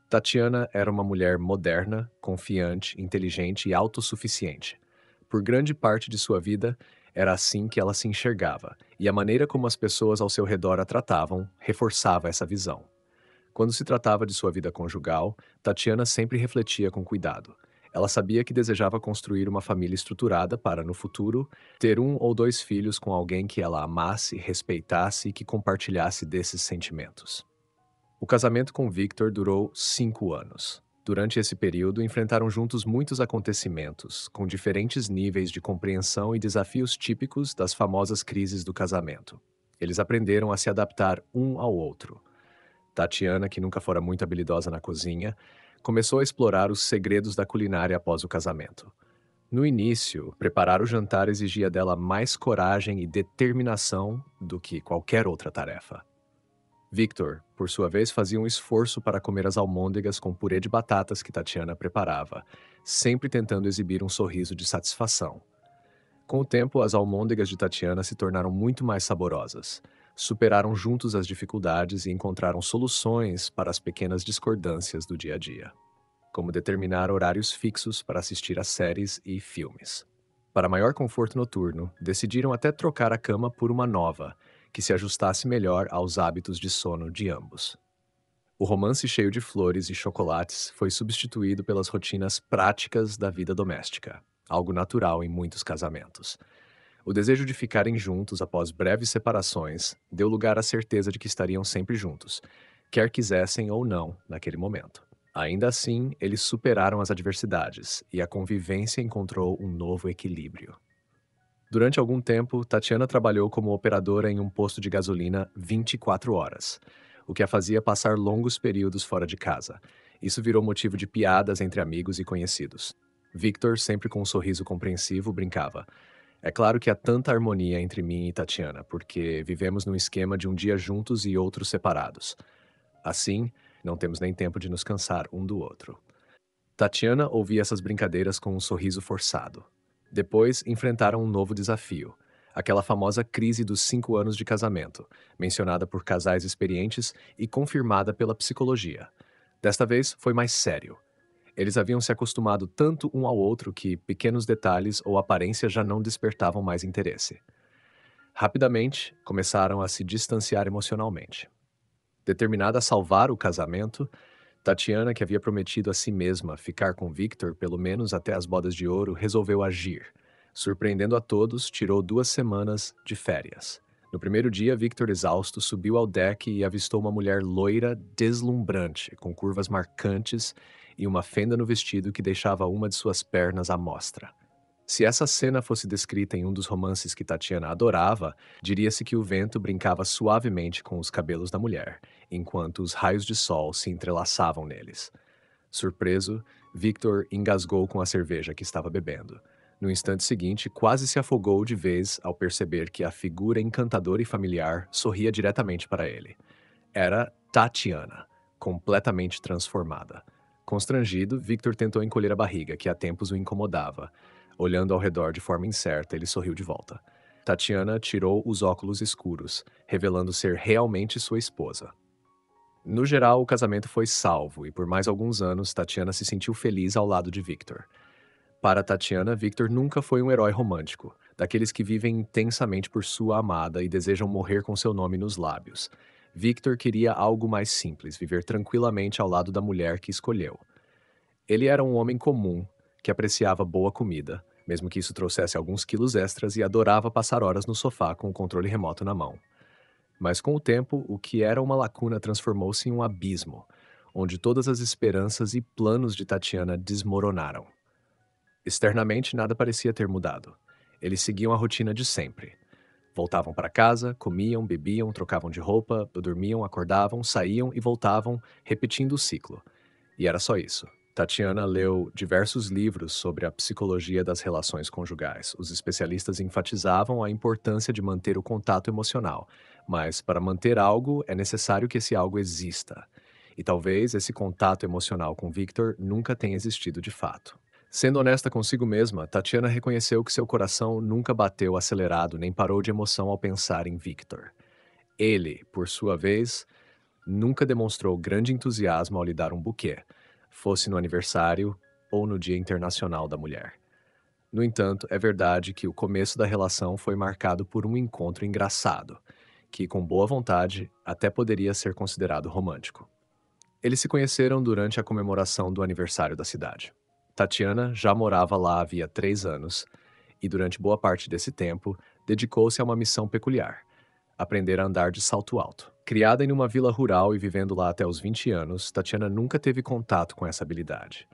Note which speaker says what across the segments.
Speaker 1: Tatiana era uma mulher moderna, confiante, inteligente e autossuficiente. Por grande parte de sua vida, era assim que ela se enxergava, e a maneira como as pessoas ao seu redor a tratavam reforçava essa visão. Quando se tratava de sua vida conjugal, Tatiana sempre refletia com cuidado. Ela sabia que desejava construir uma família estruturada para, no futuro, ter um ou dois filhos com alguém que ela amasse, respeitasse e que compartilhasse desses sentimentos. O casamento com Victor durou 5 anos. Durante esse período, enfrentaram juntos muitos acontecimentos, com diferentes níveis de compreensão e desafios típicos das famosas crises do casamento. Eles aprenderam a se adaptar um ao outro. Tatiana, que nunca fora muito habilidosa na cozinha, começou a explorar os segredos da culinária após o casamento. No início, preparar o jantar exigia dela mais coragem e determinação do que qualquer outra tarefa. Victor, por sua vez, fazia um esforço para comer as almôndegas com purê de batatas que Tatiana preparava, sempre tentando exibir um sorriso de satisfação. Com o tempo, as almôndegas de Tatiana se tornaram muito mais saborosas. Superaram juntos as dificuldades e encontraram soluções para as pequenas discordâncias do dia a dia, como determinar horários fixos para assistir a séries e filmes. Para maior conforto noturno, decidiram até trocar a cama por uma nova, que se ajustasse melhor aos hábitos de sono de ambos. O romance cheio de flores e chocolates foi substituído pelas rotinas práticas da vida doméstica, algo natural em muitos casamentos. O desejo de ficarem juntos após breves separações deu lugar à certeza de que estariam sempre juntos, quer quisessem ou não naquele momento. Ainda assim, eles superaram as adversidades e a convivência encontrou um novo equilíbrio. Durante algum tempo, Tatiana trabalhou como operadora em um posto de gasolina 24 horas, o que a fazia passar longos períodos fora de casa. Isso virou motivo de piadas entre amigos e conhecidos. Victor, sempre com um sorriso compreensivo, brincava: "É claro que há tanta harmonia entre mim e Tatiana, porque vivemos num esquema de um dia juntos e outro separados. Assim, não temos nem tempo de nos cansar um do outro." Tatiana ouvia essas brincadeiras com um sorriso forçado. Depois, enfrentaram um novo desafio, aquela famosa crise dos 5 anos de casamento, mencionada por casais experientes e confirmada pela psicologia. Desta vez, foi mais sério. Eles haviam se acostumado tanto um ao outro que pequenos detalhes ou aparência já não despertavam mais interesse. Rapidamente, começaram a se distanciar emocionalmente. Determinada a salvar o casamento, Tatiana, que havia prometido a si mesma ficar com Victor pelo menos até as bodas de ouro, resolveu agir. Surpreendendo a todos, tirou 2 semanas de férias. No primeiro dia, Victor, exausto, subiu ao deck e avistou uma mulher loira deslumbrante, com curvas marcantes e uma fenda no vestido que deixava uma de suas pernas à mostra. Se essa cena fosse descrita em um dos romances que Tatiana adorava, diria-se que o vento brincava suavemente com os cabelos da mulher, enquanto os raios de sol se entrelaçavam neles. Surpreso, Victor engasgou com a cerveja que estava bebendo. No instante seguinte, quase se afogou de vez ao perceber que a figura encantadora e familiar sorria diretamente para ele. Era Tatiana, completamente transformada. Constrangido, Victor tentou encolher a barriga, que há tempos o incomodava. Olhando ao redor de forma incerta, ele sorriu de volta. Tatiana tirou os óculos escuros, revelando ser realmente sua esposa. No geral, o casamento foi salvo e por mais alguns anos, Tatiana se sentiu feliz ao lado de Victor. Para Tatiana, Victor nunca foi um herói romântico, daqueles que vivem intensamente por sua amada e desejam morrer com seu nome nos lábios. Victor queria algo mais simples, viver tranquilamente ao lado da mulher que escolheu. Ele era um homem comum, que apreciava boa comida, mesmo que isso trouxesse alguns quilos extras, e adorava passar horas no sofá com o controle remoto na mão. Mas com o tempo, o que era uma lacuna transformou-se em um abismo, onde todas as esperanças e planos de Tatiana desmoronaram. Externamente, nada parecia ter mudado. Eles seguiam a rotina de sempre. Voltavam para casa, comiam, bebiam, trocavam de roupa, dormiam, acordavam, saíam e voltavam, repetindo o ciclo. E era só isso. Tatiana leu diversos livros sobre a psicologia das relações conjugais. Os especialistas enfatizavam a importância de manter o contato emocional, mas para manter algo é necessário que esse algo exista. E talvez esse contato emocional com Victor nunca tenha existido de fato. Sendo honesta consigo mesma, Tatiana reconheceu que seu coração nunca bateu acelerado nem parou de emoção ao pensar em Victor. Ele, por sua vez, nunca demonstrou grande entusiasmo ao lhe dar um buquê, fosse no aniversário ou no Dia Internacional da Mulher. No entanto, é verdade que o começo da relação foi marcado por um encontro engraçado, que, com boa vontade, até poderia ser considerado romântico. Eles se conheceram durante a comemoração do aniversário da cidade. Tatiana já morava lá havia 3 anos e, durante boa parte desse tempo, dedicou-se a uma missão peculiar: aprender a andar de salto alto. Criada em uma vila rural e vivendo lá até os 20 anos, Tatiana nunca teve contato com essa habilidade.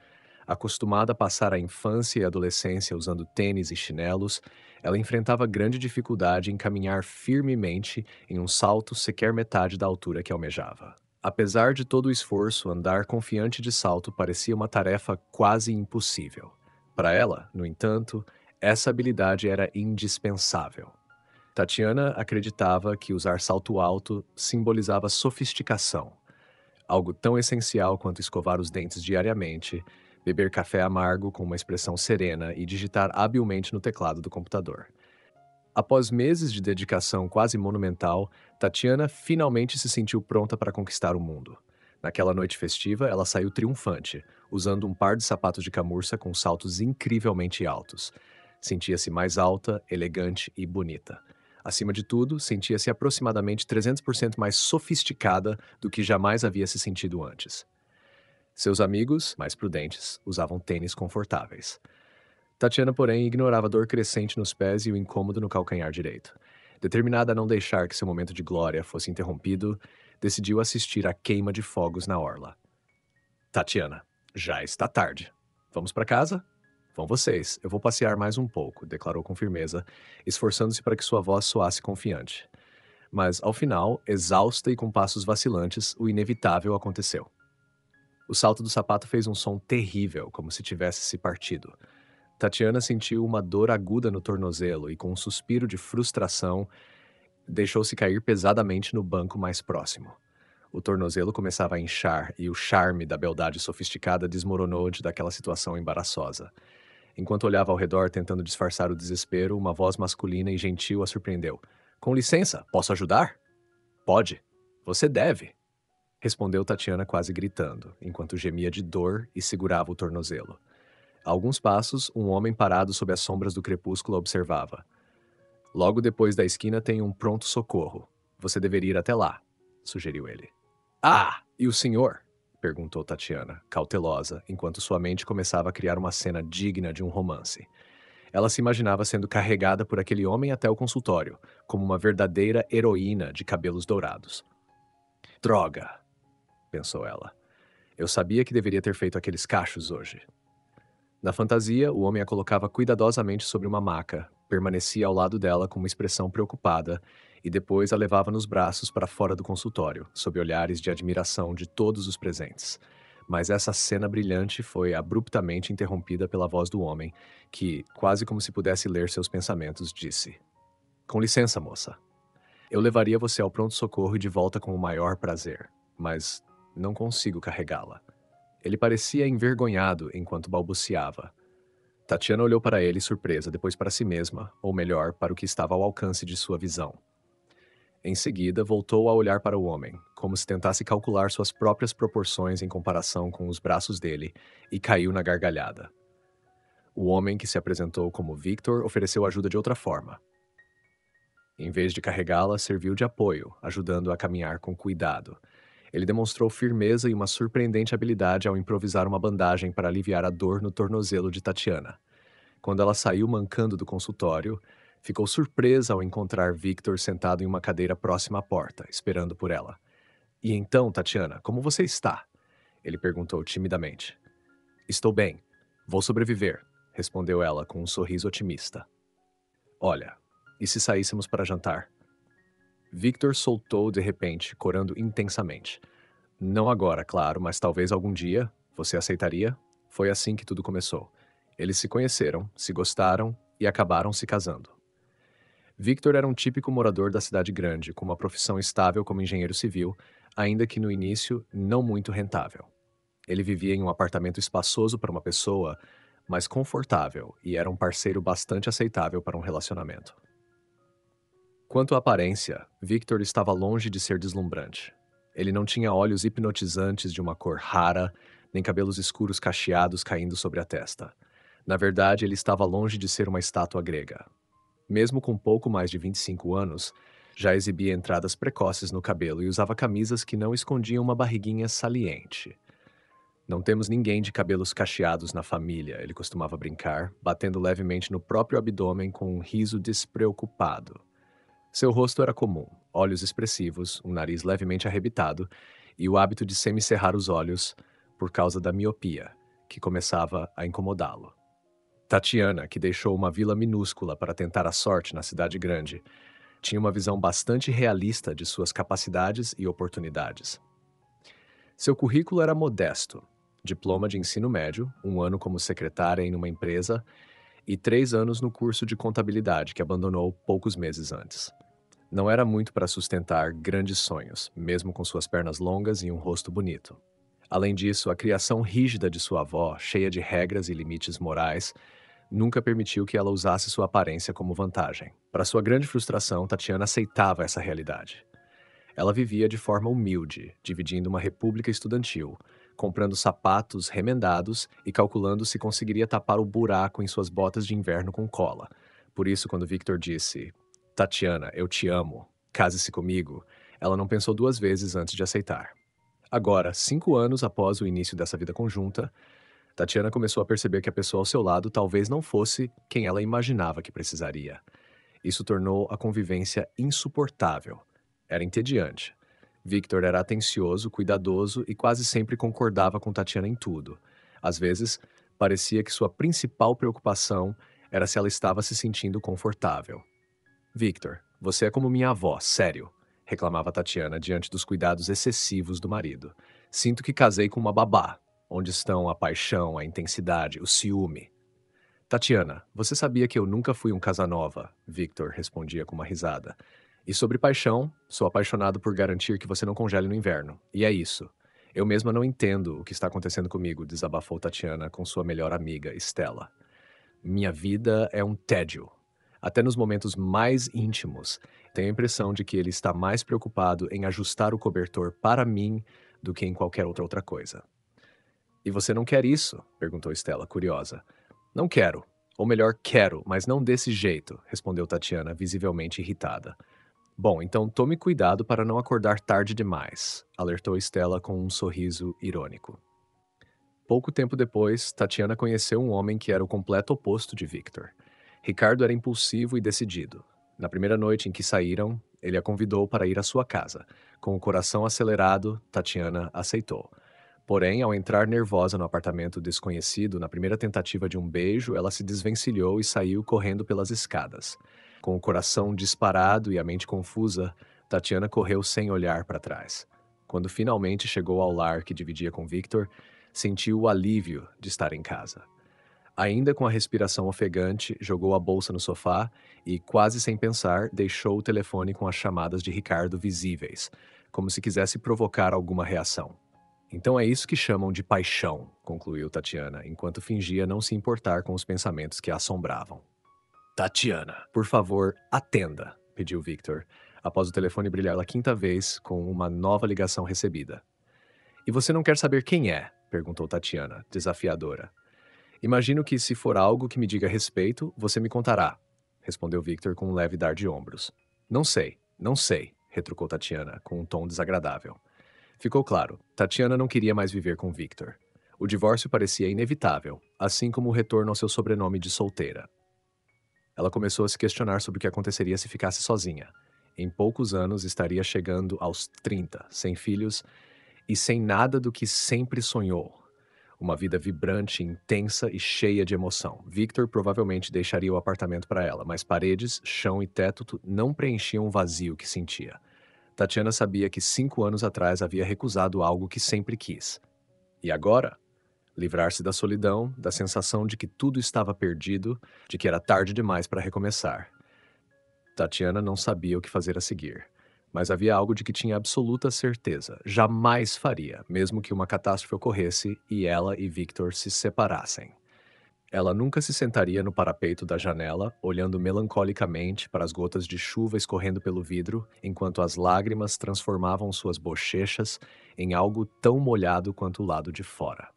Speaker 1: Acostumada a passar a infância e adolescência usando tênis e chinelos, ela enfrentava grande dificuldade em caminhar firmemente em um salto sequer metade da altura que almejava. Apesar de todo o esforço, andar confiante de salto parecia uma tarefa quase impossível. Para ela, no entanto, essa habilidade era indispensável. Tatiana acreditava que usar salto alto simbolizava sofisticação, algo tão essencial quanto escovar os dentes diariamente, beber café amargo com uma expressão serena e digitar habilmente no teclado do computador. Após meses de dedicação quase monumental, Tatiana finalmente se sentiu pronta para conquistar o mundo. Naquela noite festiva, ela saiu triunfante, usando um par de sapatos de camurça com saltos incrivelmente altos. Sentia-se mais alta, elegante e bonita. Acima de tudo, sentia-se aproximadamente 300% mais sofisticada do que jamais havia se sentido antes. Seus amigos, mais prudentes, usavam tênis confortáveis. Tatiana, porém, ignorava a dor crescente nos pés e o incômodo no calcanhar direito. Determinada a não deixar que seu momento de glória fosse interrompido, decidiu assistir à queima de fogos na orla. Tatiana, já está tarde. Vamos para casa? Vão vocês, eu vou passear mais um pouco, declarou com firmeza, esforçando-se para que sua voz soasse confiante. Mas, ao final, exausta e com passos vacilantes, o inevitável aconteceu. O salto do sapato fez um som terrível, como se tivesse se partido. Tatiana sentiu uma dor aguda no tornozelo e, com um suspiro de frustração, deixou-se cair pesadamente no banco mais próximo. O tornozelo começava a inchar e o charme da beldade sofisticada desmoronou diante daquela situação embaraçosa. Enquanto olhava ao redor tentando disfarçar o desespero, uma voz masculina e gentil a surpreendeu. Com licença, posso ajudar? Pode. Você deve. Respondeu Tatiana quase gritando, enquanto gemia de dor e segurava o tornozelo. A alguns passos, um homem parado sob as sombras do crepúsculo observava. Logo depois da esquina tem um pronto-socorro. Você deveria ir até lá, sugeriu ele. Ah, e o senhor? Perguntou Tatiana, cautelosa, enquanto sua mente começava a criar uma cena digna de um romance. Ela se imaginava sendo carregada por aquele homem até o consultório, como uma verdadeira heroína de cabelos dourados. Droga, pensou ela. Eu sabia que deveria ter feito aqueles cachos hoje. Na fantasia, o homem a colocava cuidadosamente sobre uma maca, permanecia ao lado dela com uma expressão preocupada e depois a levava nos braços para fora do consultório, sob olhares de admiração de todos os presentes. Mas essa cena brilhante foi abruptamente interrompida pela voz do homem, que, quase como se pudesse ler seus pensamentos, disse: Com licença, moça. Eu levaria você ao pronto-socorro e de volta com o maior prazer, mas não consigo carregá-la. Ele parecia envergonhado enquanto balbuciava. Tatiana olhou para ele surpresa, depois para si mesma, ou melhor, para o que estava ao alcance de sua visão. Em seguida, voltou a olhar para o homem, como se tentasse calcular suas próprias proporções em comparação com os braços dele, e caiu na gargalhada. O homem, que se apresentou como Victor, ofereceu ajuda de outra forma. Em vez de carregá-la, serviu de apoio, ajudando-a a caminhar com cuidado. Ele demonstrou firmeza e uma surpreendente habilidade ao improvisar uma bandagem para aliviar a dor no tornozelo de Tatiana. Quando ela saiu mancando do consultório, ficou surpresa ao encontrar Victor sentado em uma cadeira próxima à porta, esperando por ela. E então, Tatiana, como você está? Ele perguntou timidamente. Estou bem. Vou sobreviver, respondeu ela com um sorriso otimista. Olha, e se saíssemos para jantar? Victor soltou de repente, corando intensamente. Não agora, claro, mas talvez algum dia. Você aceitaria? Foi assim que tudo começou. Eles se conheceram, se gostaram e acabaram se casando. Victor era um típico morador da cidade grande, com uma profissão estável como engenheiro civil, ainda que no início não muito rentável. Ele vivia em um apartamento espaçoso para uma pessoa, mas confortável, e era um parceiro bastante aceitável para um relacionamento. Quanto à aparência, Victor estava longe de ser deslumbrante. Ele não tinha olhos hipnotizantes de uma cor rara, nem cabelos escuros cacheados caindo sobre a testa. Na verdade, ele estava longe de ser uma estátua grega. Mesmo com pouco mais de 25 anos, já exibia entradas precoces no cabelo e usava camisas que não escondiam uma barriguinha saliente. Não temos ninguém de cabelos cacheados na família, ele costumava brincar, batendo levemente no próprio abdômen com um riso despreocupado. Seu rosto era comum, olhos expressivos, um nariz levemente arrebitado e o hábito de semicerrar os olhos por causa da miopia, que começava a incomodá-lo. Tatiana, que deixou uma vila minúscula para tentar a sorte na cidade grande, tinha uma visão bastante realista de suas capacidades e oportunidades. Seu currículo era modesto: diploma de ensino médio, 1 ano como secretária em uma empresa e 3 anos no curso de contabilidade que abandonou poucos meses antes. Não era muito para sustentar grandes sonhos, mesmo com suas pernas longas e um rosto bonito. Além disso, a criação rígida de sua avó, cheia de regras e limites morais, nunca permitiu que ela usasse sua aparência como vantagem. Para sua grande frustração, Tatiana aceitava essa realidade. Ela vivia de forma humilde, dividindo uma república estudantil, comprando sapatos remendados e calculando se conseguiria tapar o buraco em suas botas de inverno com cola. Por isso, quando Victor disse: Tatiana, eu te amo, case-se comigo, ela não pensou 2 vezes antes de aceitar. Agora, 5 anos após o início dessa vida conjunta, Tatiana começou a perceber que a pessoa ao seu lado talvez não fosse quem ela imaginava que precisaria. Isso tornou a convivência insuportável. Era entediante. Victor era atencioso, cuidadoso e quase sempre concordava com Tatiana em tudo. Às vezes, parecia que sua principal preocupação era se ela estava se sentindo confortável. Victor, você é como minha avó, sério, reclamava Tatiana diante dos cuidados excessivos do marido. Sinto que casei com uma babá. Onde estão a paixão, a intensidade, o ciúme? Tatiana, você sabia que eu nunca fui um Casanova? Victor respondia com uma risada. E sobre paixão, sou apaixonado por garantir que você não congele no inverno. E é isso. Eu mesma não entendo o que está acontecendo comigo, desabafou Tatiana com sua melhor amiga, Stella. Minha vida é um tédio. Até nos momentos mais íntimos, tenho a impressão de que ele está mais preocupado em ajustar o cobertor para mim do que em qualquer outra coisa. E você não quer isso? Perguntou Stella, curiosa. Não quero. Ou melhor, quero, mas não desse jeito, respondeu Tatiana, visivelmente irritada. Bom, então tome cuidado para não acordar tarde demais, alertou Stella com um sorriso irônico. Pouco tempo depois, Tatiana conheceu um homem que era o completo oposto de Victor. Ricardo era impulsivo e decidido. Na primeira noite em que saíram, ele a convidou para ir à sua casa. Com o coração acelerado, Tatiana aceitou. Porém, ao entrar nervosa no apartamento desconhecido, na primeira tentativa de um beijo, ela se desvencilhou e saiu correndo pelas escadas. Com o coração disparado e a mente confusa, Tatiana correu sem olhar para trás. Quando finalmente chegou ao lar que dividia com Victor, sentiu o alívio de estar em casa. Ainda com a respiração ofegante, jogou a bolsa no sofá e, quase sem pensar, deixou o telefone com as chamadas de Ricardo visíveis, como se quisesse provocar alguma reação. Então é isso que chamam de paixão, concluiu Tatiana, enquanto fingia não se importar com os pensamentos que a assombravam. Tatiana, por favor, atenda, pediu Victor, após o telefone brilhar pela quinta vez com uma nova ligação recebida. E você não quer saber quem é? Perguntou Tatiana, desafiadora. Imagino que, se for algo que me diga respeito, você me contará, respondeu Victor com um leve dar de ombros. Não sei, não sei, retrucou Tatiana, com um tom desagradável. Ficou claro, Tatiana não queria mais viver com Victor. O divórcio parecia inevitável, assim como o retorno ao seu sobrenome de solteira. Ela começou a se questionar sobre o que aconteceria se ficasse sozinha. Em poucos anos estaria chegando aos 30, sem filhos e sem nada do que sempre sonhou. Uma vida vibrante, intensa e cheia de emoção. Victor provavelmente deixaria o apartamento para ela, mas paredes, chão e teto não preenchiam o vazio que sentia. Tatiana sabia que 5 anos atrás havia recusado algo que sempre quis. E agora? Livrar-se da solidão, da sensação de que tudo estava perdido, de que era tarde demais para recomeçar. Tatiana não sabia o que fazer a seguir. Mas havia algo de que tinha absoluta certeza. Jamais faria, mesmo que uma catástrofe ocorresse e ela e Victor se separassem. Ela nunca se sentaria no parapeito da janela, olhando melancolicamente para as gotas de chuva escorrendo pelo vidro, enquanto as lágrimas transformavam suas bochechas em algo tão molhado quanto o lado de fora.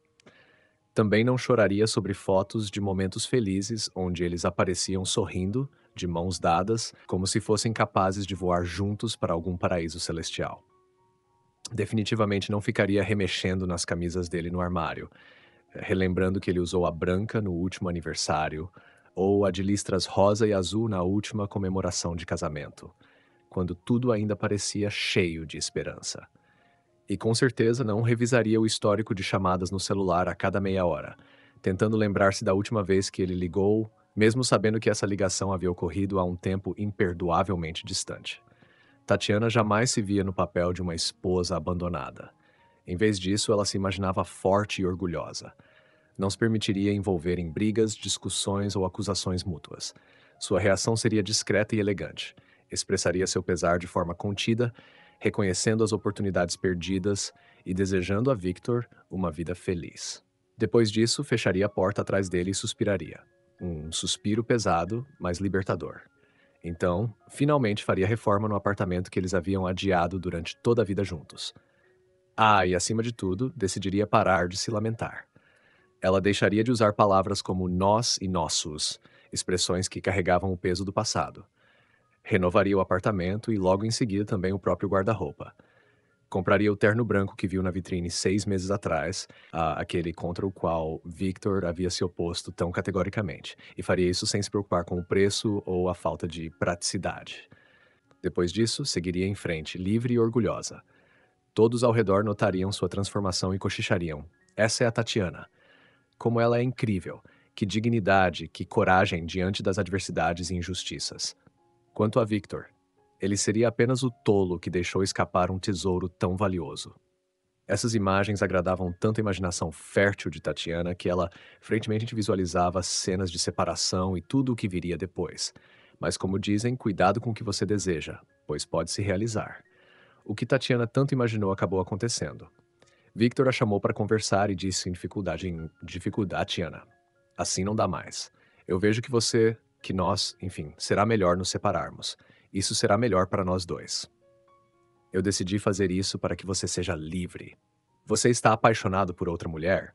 Speaker 1: Também não choraria sobre fotos de momentos felizes onde eles apareciam sorrindo, de mãos dadas, como se fossem capazes de voar juntos para algum paraíso celestial. Definitivamente não ficaria remexendo nas camisas dele no armário, relembrando que ele usou a branca no último aniversário, ou a de listras rosa e azul na última comemoração de casamento, quando tudo ainda parecia cheio de esperança. E com certeza não revisaria o histórico de chamadas no celular a cada meia hora, tentando lembrar-se da última vez que ele ligou, mesmo sabendo que essa ligação havia ocorrido há um tempo imperdoavelmente distante. Tatiana jamais se via no papel de uma esposa abandonada. Em vez disso, ela se imaginava forte e orgulhosa. Não se permitiria envolver em brigas, discussões ou acusações mútuas. Sua reação seria discreta e elegante. Expressaria seu pesar de forma contida, reconhecendo as oportunidades perdidas e desejando a Victor uma vida feliz. Depois disso, fecharia a porta atrás dele e suspiraria. Um suspiro pesado, mas libertador. Então, finalmente faria reforma no apartamento que eles haviam adiado durante toda a vida juntos. Ah, e acima de tudo, decidiria parar de se lamentar. Ela deixaria de usar palavras como nós e nossos, expressões que carregavam o peso do passado. Renovaria o apartamento e logo em seguida também o próprio guarda-roupa. Compraria o terno branco que viu na vitrine 6 meses atrás, aquele contra o qual Victor havia se oposto tão categoricamente, e faria isso sem se preocupar com o preço ou a falta de praticidade. Depois disso, seguiria em frente, livre e orgulhosa. Todos ao redor notariam sua transformação e cochichariam. Essa é a Tatiana. Como ela é incrível! Que dignidade, que coragem diante das adversidades e injustiças. Quanto a Victor, ele seria apenas o tolo que deixou escapar um tesouro tão valioso. Essas imagens agradavam tanto a imaginação fértil de Tatiana que ela frequentemente visualizava cenas de separação e tudo o que viria depois. Mas, como dizem, cuidado com o que você deseja, pois pode se realizar. O que Tatiana tanto imaginou acabou acontecendo. Victor a chamou para conversar e disse em dificuldade, Tiana. Assim não dá mais. Eu vejo que nós, enfim, será melhor nos separarmos. Isso será melhor para nós dois. Eu decidi fazer isso para que você seja livre. Você está apaixonado por outra mulher?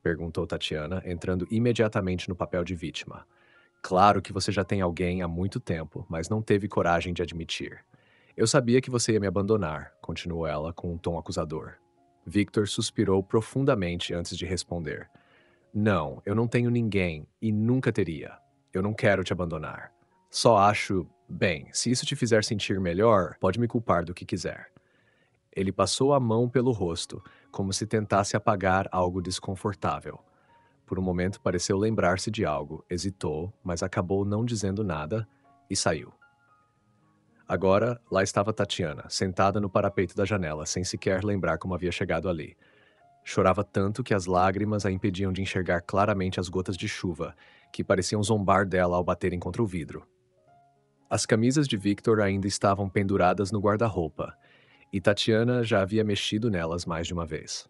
Speaker 1: Perguntou Tatiana, entrando imediatamente no papel de vítima. Claro que você já tem alguém há muito tempo, mas não teve coragem de admitir. Eu sabia que você ia me abandonar, continuou ela com um tom acusador. Victor suspirou profundamente antes de responder. Não, eu não tenho ninguém e nunca teria. Eu não quero te abandonar. Só acho, bem, se isso te fizer sentir melhor, pode me culpar do que quiser. Ele passou a mão pelo rosto, como se tentasse apagar algo desconfortável. Por um momento pareceu lembrar-se de algo, hesitou, mas acabou não dizendo nada e saiu. Agora, lá estava Tatiana, sentada no parapeito da janela, sem sequer lembrar como havia chegado ali. Chorava tanto que as lágrimas a impediam de enxergar claramente as gotas de chuva, que pareciam zombar dela ao baterem contra o vidro. As camisas de Victor ainda estavam penduradas no guarda-roupa, e Tatiana já havia mexido nelas mais de uma vez.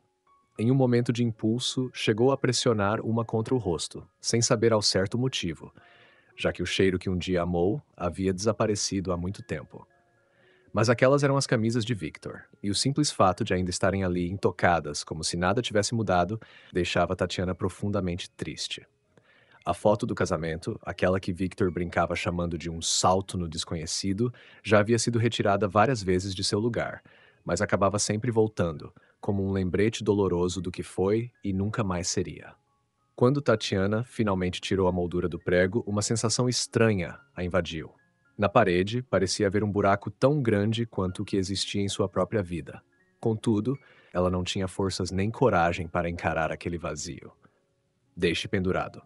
Speaker 1: Em um momento de impulso, chegou a pressionar uma contra o rosto, sem saber ao certo o motivo, já que o cheiro que um dia amou havia desaparecido há muito tempo. Mas aquelas eram as camisas de Victor, e o simples fato de ainda estarem ali intocadas, como se nada tivesse mudado, deixava Tatiana profundamente triste. A foto do casamento, aquela que Victor brincava chamando de um salto no desconhecido, já havia sido retirada várias vezes de seu lugar, mas acabava sempre voltando, como um lembrete doloroso do que foi e nunca mais seria. Quando Tatiana finalmente tirou a moldura do prego, uma sensação estranha a invadiu. Na parede, parecia haver um buraco tão grande quanto o que existia em sua própria vida. Contudo, ela não tinha forças nem coragem para encarar aquele vazio. Deixe pendurado.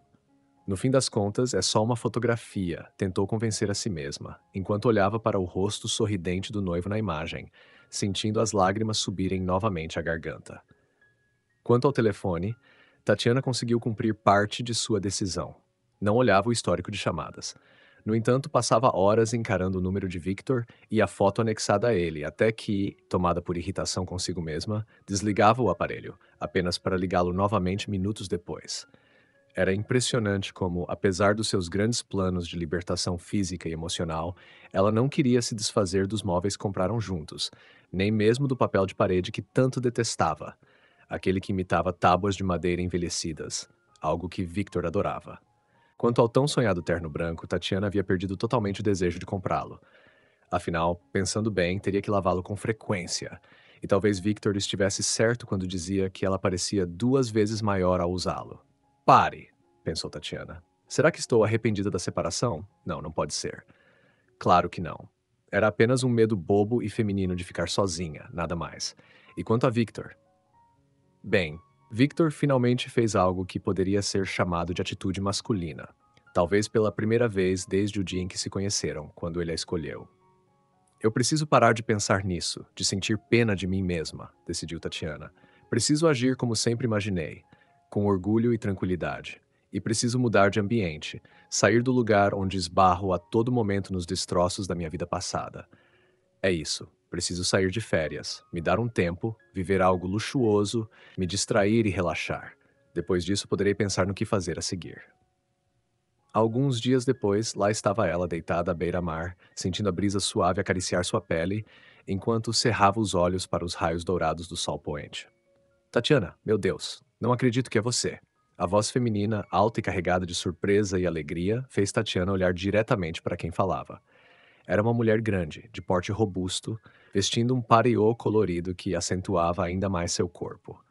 Speaker 1: No fim das contas, é só uma fotografia, tentou convencer a si mesma, enquanto olhava para o rosto sorridente do noivo na imagem, sentindo as lágrimas subirem novamente à garganta. Quanto ao telefone, Tatiana conseguiu cumprir parte de sua decisão. Não olhava o histórico de chamadas. No entanto, passava horas encarando o número de Victor e a foto anexada a ele, até que, tomada por irritação consigo mesma, desligava o aparelho, apenas para ligá-lo novamente minutos depois. Era impressionante como, apesar dos seus grandes planos de libertação física e emocional, ela não queria se desfazer dos móveis que compraram juntos, nem mesmo do papel de parede que tanto detestava, aquele que imitava tábuas de madeira envelhecidas, algo que Victor adorava. Quanto ao tão sonhado terno branco, Tatiana havia perdido totalmente o desejo de comprá-lo. Afinal, pensando bem, teria que lavá-lo com frequência. E talvez Victor estivesse certo quando dizia que ela parecia 2 vezes maior ao usá-lo. Pare, pensou Tatiana. Será que estou arrependida da separação? Não, não pode ser. Claro que não. Era apenas um medo bobo e feminino de ficar sozinha, nada mais. E quanto a Victor? Bem, Victor finalmente fez algo que poderia ser chamado de atitude masculina. Talvez pela primeira vez desde o dia em que se conheceram, quando ele a escolheu. Eu preciso parar de pensar nisso, de sentir pena de mim mesma, decidiu Tatiana. Preciso agir como sempre imaginei, com orgulho e tranquilidade. E preciso mudar de ambiente, sair do lugar onde esbarro a todo momento nos destroços da minha vida passada. É isso. Preciso sair de férias, me dar um tempo, viver algo luxuoso, me distrair e relaxar. Depois disso, poderei pensar no que fazer a seguir. Alguns dias depois, lá estava ela deitada à beira-mar, sentindo a brisa suave acariciar sua pele, enquanto cerrava os olhos para os raios dourados do sol poente. Tatiana, meu Deus, não acredito que é você. A voz feminina, alta e carregada de surpresa e alegria, fez Tatiana olhar diretamente para quem falava. Era uma mulher grande, de porte robusto, vestindo um pareô colorido que acentuava ainda mais seu corpo.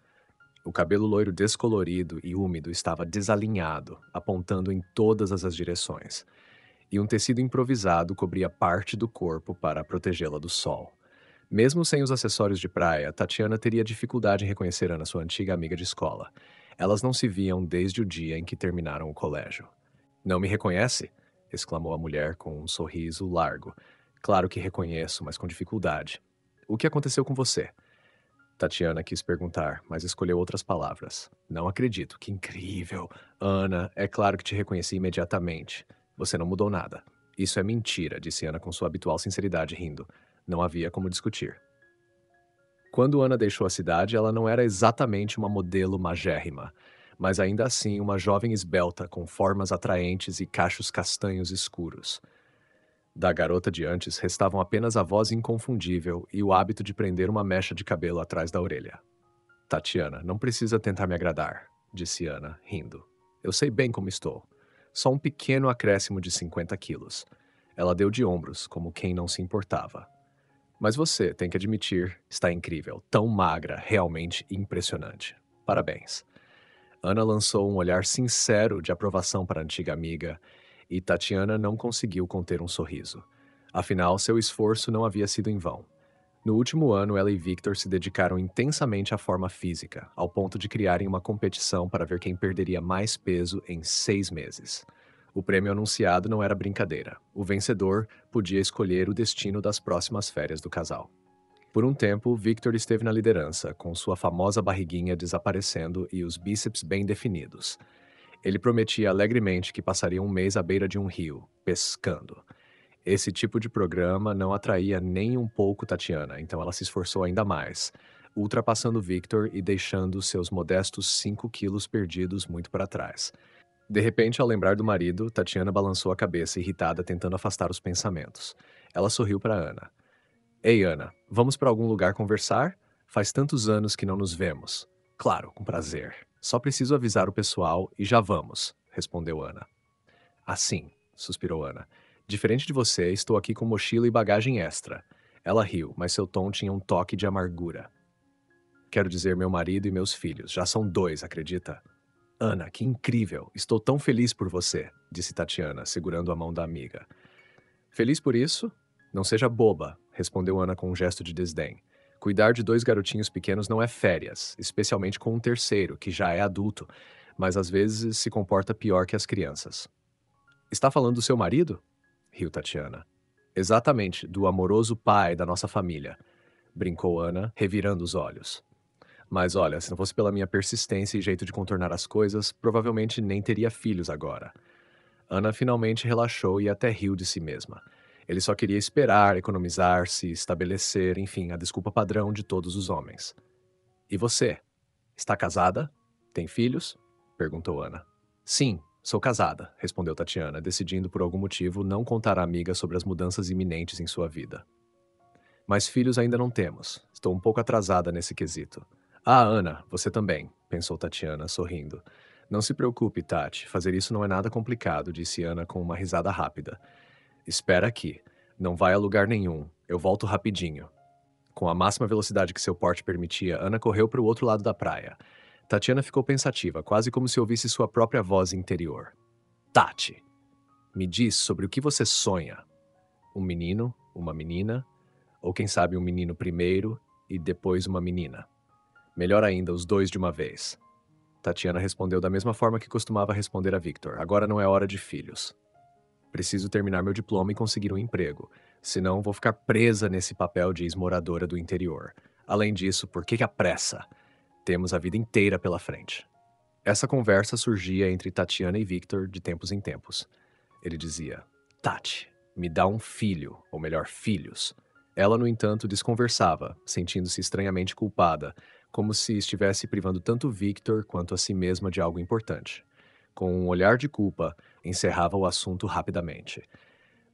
Speaker 1: O cabelo loiro descolorido e úmido estava desalinhado, apontando em todas as direções, e um tecido improvisado cobria parte do corpo para protegê-la do sol. Mesmo sem os acessórios de praia, Tatiana teria dificuldade em reconhecer Ana, sua antiga amiga de escola. Elas não se viam desde o dia em que terminaram o colégio. Não me reconhece? Exclamou a mulher com um sorriso largo. Claro que reconheço, mas com dificuldade. O que aconteceu com você? Tatiana quis perguntar, mas escolheu outras palavras. Não acredito, que incrível. Ana, é claro que te reconheci imediatamente. Você não mudou nada. Isso é mentira, disse Ana com sua habitual sinceridade, rindo. Não havia como discutir. Quando Ana deixou a cidade, ela não era exatamente uma modelo magérrima, mas ainda assim uma jovem esbelta, com formas atraentes e cachos castanhos escuros. Da garota de antes restavam apenas a voz inconfundível e o hábito de prender uma mecha de cabelo atrás da orelha. Tatiana, não precisa tentar me agradar, disse Ana, rindo. Eu sei bem como estou. Só um pequeno acréscimo de 50 quilos. Ela deu de ombros, como quem não se importava. Mas você, tem que admitir, está incrível, tão magra, realmente impressionante. Parabéns. Ana lançou um olhar sincero de aprovação para a antiga amiga, e Tatiana não conseguiu conter um sorriso. Afinal, seu esforço não havia sido em vão. No último ano, ela e Victor se dedicaram intensamente à forma física, ao ponto de criarem uma competição para ver quem perderia mais peso em 6 meses. O prêmio anunciado não era brincadeira. O vencedor podia escolher o destino das próximas férias do casal. Por um tempo, Victor esteve na liderança, com sua famosa barriguinha desaparecendo e os bíceps bem definidos. Ele prometia alegremente que passaria um mês à beira de um rio, pescando. Esse tipo de programa não atraía nem um pouco Tatiana, então ela se esforçou ainda mais, ultrapassando Victor e deixando seus modestos 5 quilos perdidos muito para trás. De repente, ao lembrar do marido, Tatiana balançou a cabeça, irritada, tentando afastar os pensamentos. Ela sorriu para Ana. Ei, Ana, vamos para algum lugar conversar? Faz tantos anos que não nos vemos. Claro, com prazer. Só preciso avisar o pessoal e já vamos, respondeu Ana. Assim, suspirou Ana. Diferente de você, estou aqui com mochila e bagagem extra. Ela riu, mas seu tom tinha um toque de amargura. Quero dizer, meu marido e meus filhos. Já são 2, acredita? Ana, que incrível! Estou tão feliz por você, disse Tatiana, segurando a mão da amiga. Feliz por isso? Não seja boba, respondeu Ana com um gesto de desdém. Cuidar de 2 garotinhos pequenos não é férias, especialmente com um terceiro, que já é adulto, mas às vezes se comporta pior que as crianças. Está falando do seu marido? Riu Tatiana. Exatamente, do amoroso pai da nossa família, brincou Ana, revirando os olhos. Mas olha, se não fosse pela minha persistência e jeito de contornar as coisas, provavelmente nem teria filhos agora. Ana finalmente relaxou e até riu de si mesma. Ele só queria esperar, economizar, se estabelecer, enfim, a desculpa padrão de todos os homens. E você? Está casada? Tem filhos? Perguntou Ana. Sim, sou casada, respondeu Tatiana, decidindo por algum motivo não contar à amiga sobre as mudanças iminentes em sua vida. Mas filhos ainda não temos. Estou um pouco atrasada nesse quesito. Ah, Ana, você também, pensou Tatiana, sorrindo. Não se preocupe, Tati. Fazer isso não é nada complicado, disse Ana com uma risada rápida. Espera aqui. Não vai a lugar nenhum. Eu volto rapidinho. Com a máxima velocidade que seu porte permitia, Ana correu para o outro lado da praia. Tatiana ficou pensativa, quase como se ouvisse sua própria voz interior. Tati, me diz sobre o que você sonha. Um menino, uma menina, ou quem sabe um menino primeiro e depois uma menina. Melhor ainda, os dois de uma vez. Tatiana respondeu da mesma forma que costumava responder a Victor. Agora não é hora de filhos. Preciso terminar meu diploma e conseguir um emprego. Senão vou ficar presa nesse papel de ex-moradora do interior. Além disso, por que a pressa? Temos a vida inteira pela frente. Essa conversa surgia entre Tatiana e Victor de tempos em tempos. Ele dizia: Tati, me dá um filho, ou melhor, filhos. Ela, no entanto, desconversava, sentindo-se estranhamente culpada, como se estivesse privando tanto Victor quanto a si mesma de algo importante. Com um olhar de culpa, encerrava o assunto rapidamente.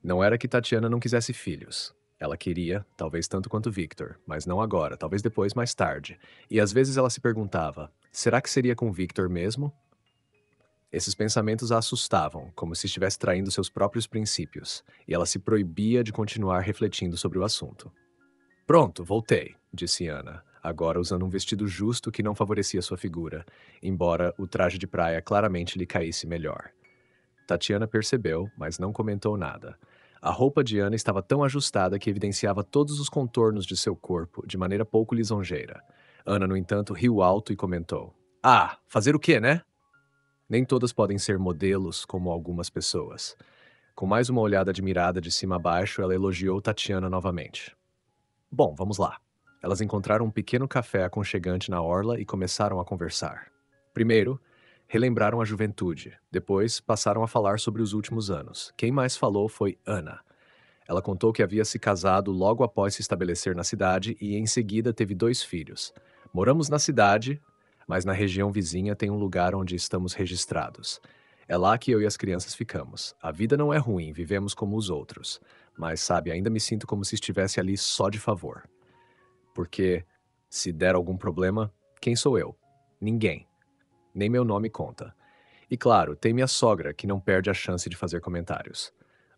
Speaker 1: Não era que Tatiana não quisesse filhos. Ela queria, talvez tanto quanto Victor, mas não agora, talvez depois, mais tarde. E às vezes ela se perguntava: será que seria com Victor mesmo? Esses pensamentos a assustavam, como se estivesse traindo seus próprios princípios, e ela se proibia de continuar refletindo sobre o assunto. Pronto, voltei, disse Ana, agora usando um vestido justo que não favorecia sua figura, embora o traje de praia claramente lhe caísse melhor. Tatiana percebeu, mas não comentou nada. A roupa de Ana estava tão ajustada que evidenciava todos os contornos de seu corpo, de maneira pouco lisonjeira. Ana, no entanto, riu alto e comentou: Ah, fazer o quê, né? Nem todas podem ser modelos como algumas pessoas. Com mais uma olhada admirada de cima a baixo, ela elogiou Tatiana novamente. Bom, vamos lá. Elas encontraram um pequeno café aconchegante na orla e começaram a conversar. Primeiro, relembraram a juventude. Depois, passaram a falar sobre os últimos anos. Quem mais falou foi Ana. Ela contou que havia se casado logo após se estabelecer na cidade e, em seguida, teve 2 filhos. Moramos na cidade, mas na região vizinha tem um lugar onde estamos registrados. É lá que eu e as crianças ficamos. A vida não é ruim, vivemos como os outros. Mas, sabe, ainda me sinto como se estivesse ali só de favor. Porque, se der algum problema, quem sou eu? Ninguém. Nem meu nome conta. E claro, tem minha sogra, que não perde a chance de fazer comentários.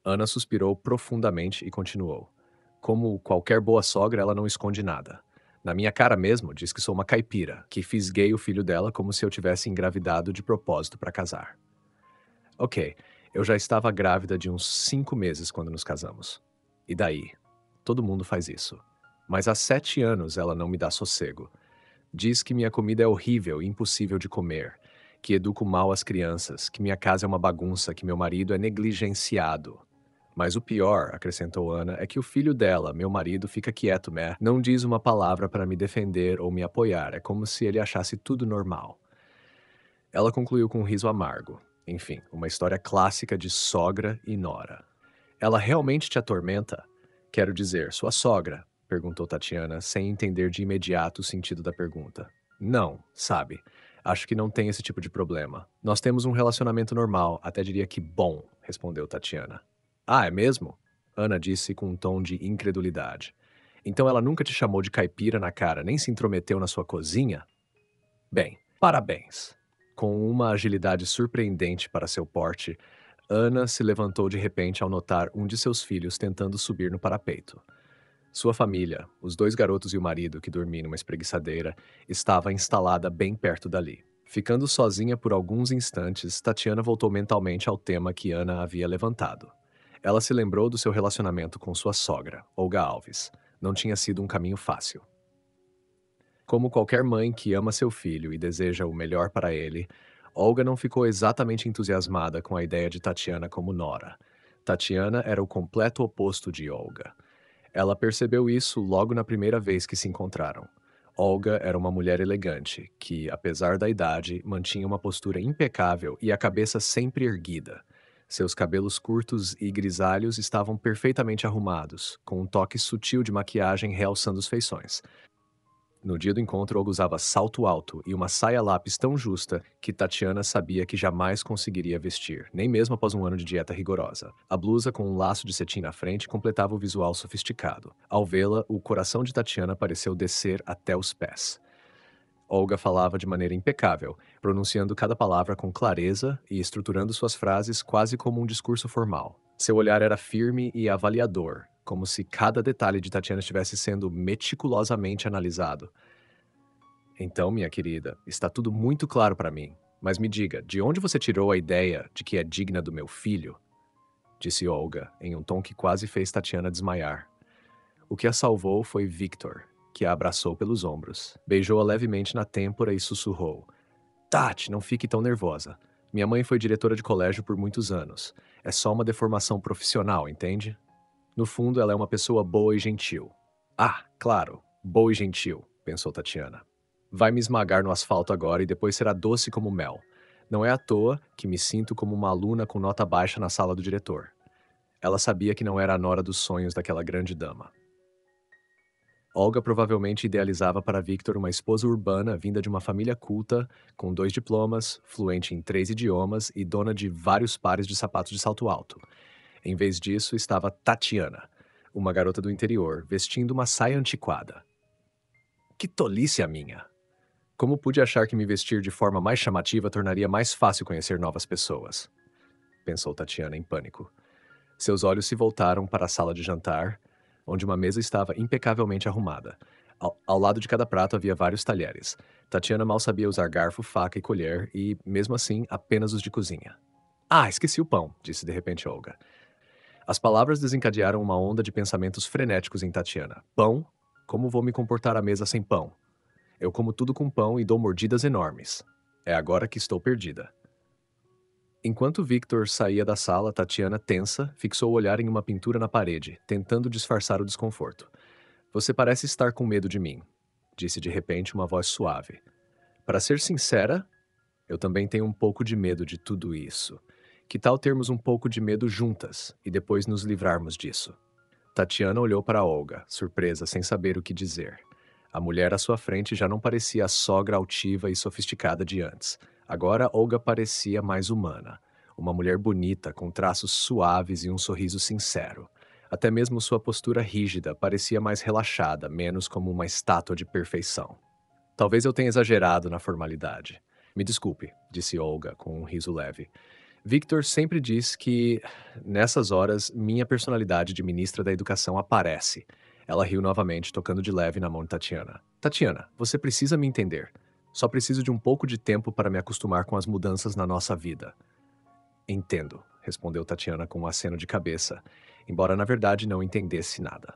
Speaker 1: Ana suspirou profundamente e continuou. Como qualquer boa sogra, ela não esconde nada. Na minha cara mesmo, diz que sou uma caipira, que fisguei o filho dela como se eu tivesse engravidado de propósito para casar. Ok, eu já estava grávida de uns 5 meses quando nos casamos. E daí? Todo mundo faz isso. Mas há 7 anos ela não me dá sossego. Diz que minha comida é horrível e impossível de comer, que educo mal as crianças, que minha casa é uma bagunça, que meu marido é negligenciado. Mas o pior, acrescentou Ana, é que o filho dela, meu marido, fica quieto, né? Não diz uma palavra para me defender ou me apoiar. É como se ele achasse tudo normal. Ela concluiu com um riso amargo. Enfim, uma história clássica de sogra e nora. Ela realmente te atormenta? Quero dizer, sua sogra, perguntou Tatiana, sem entender de imediato o sentido da pergunta. Não, sabe. Acho que não tem esse tipo de problema. Nós temos um relacionamento normal, até diria que bom, respondeu Tatiana. Ah, é mesmo? Ana disse com um tom de incredulidade. Então ela nunca te chamou de caipira na cara, nem se intrometeu na sua cozinha? Bem, parabéns. Com uma agilidade surpreendente para seu porte, Ana se levantou de repente ao notar um de seus filhos tentando subir no parapeito. Sua família, os 2 garotos e o marido, que dormia numa espreguiçadeira, estava instalada bem perto dali. Ficando sozinha por alguns instantes, Tatiana voltou mentalmente ao tema que Ana havia levantado. Ela se lembrou do seu relacionamento com sua sogra, Olga Alves. Não tinha sido um caminho fácil. Como qualquer mãe que ama seu filho e deseja o melhor para ele, Olga não ficou exatamente entusiasmada com a ideia de Tatiana como nora. Tatiana era o completo oposto de Olga. Ela percebeu isso logo na primeira vez que se encontraram. Olga era uma mulher elegante, que, apesar da idade, mantinha uma postura impecável e a cabeça sempre erguida. Seus cabelos curtos e grisalhos estavam perfeitamente arrumados, com um toque sutil de maquiagem realçando os feições. No dia do encontro, Olga usava salto alto e uma saia lápis tão justa que Tatiana sabia que jamais conseguiria vestir, nem mesmo após um ano de dieta rigorosa. A blusa com um laço de cetim na frente completava o visual sofisticado. Ao vê-la, o coração de Tatiana pareceu descer até os pés. Olga falava de maneira impecável, pronunciando cada palavra com clareza e estruturando suas frases quase como um discurso formal. Seu olhar era firme e avaliador, como se cada detalhe de Tatiana estivesse sendo meticulosamente analisado. Então, minha querida, está tudo muito claro para mim. Mas me diga, de onde você tirou a ideia de que é digna do meu filho? Disse Olga, em um tom que quase fez Tatiana desmaiar. O que a salvou foi Victor, que a abraçou pelos ombros, beijou-a levemente na têmpora e sussurrou: Tati, não fique tão nervosa. Minha mãe foi diretora de colégio por muitos anos. É só uma deformação profissional, entende? No fundo, ela é uma pessoa boa e gentil. Ah, claro, boa e gentil, pensou Tatiana. Vai me esmagar no asfalto agora e depois será doce como mel. Não é à toa que me sinto como uma aluna com nota baixa na sala do diretor. Ela sabia que não era a nora dos sonhos daquela grande dama. Olga provavelmente idealizava para Victor uma esposa urbana vinda de uma família culta, com 2 diplomas, fluente em 3 idiomas e dona de vários pares de sapatos de salto alto. Em vez disso, estava Tatiana, uma garota do interior, vestindo uma saia antiquada. Que tolice a minha! Como pude achar que me vestir de forma mais chamativa tornaria mais fácil conhecer novas pessoas? Pensou Tatiana em pânico. Seus olhos se voltaram para a sala de jantar, onde uma mesa estava impecavelmente arrumada. Ao lado de cada prato havia vários talheres. Tatiana mal sabia usar garfo, faca e colher e, mesmo assim, apenas os de cozinha. Ah, esqueci o pão, disse de repente Olga. As palavras desencadearam uma onda de pensamentos frenéticos em Tatiana. Pão? Como vou me comportar à mesa sem pão? Eu como tudo com pão e dou mordidas enormes. É agora que estou perdida. Enquanto Victor saía da sala, Tatiana, tensa, fixou o olhar em uma pintura na parede, tentando disfarçar o desconforto. Você parece estar com medo de mim, disse de repente uma voz suave. Para ser sincera, eu também tenho um pouco de medo de tudo isso. Que tal termos um pouco de medo juntas e depois nos livrarmos disso? Tatiana olhou para Olga, surpresa, sem saber o que dizer. A mulher à sua frente já não parecia a sogra altiva e sofisticada de antes. Agora Olga parecia mais humana. Uma mulher bonita, com traços suaves e um sorriso sincero. Até mesmo sua postura rígida parecia mais relaxada, menos como uma estátua de perfeição. Talvez eu tenha exagerado na formalidade. Me desculpe, disse Olga com um riso leve. Victor sempre diz que, nessas horas, minha personalidade de ministra da Educação aparece. Ela riu novamente, tocando de leve na mão de Tatiana. Tatiana, você precisa me entender. Só preciso de um pouco de tempo para me acostumar com as mudanças na nossa vida. Entendo, respondeu Tatiana com um aceno de cabeça, embora na verdade não entendesse nada.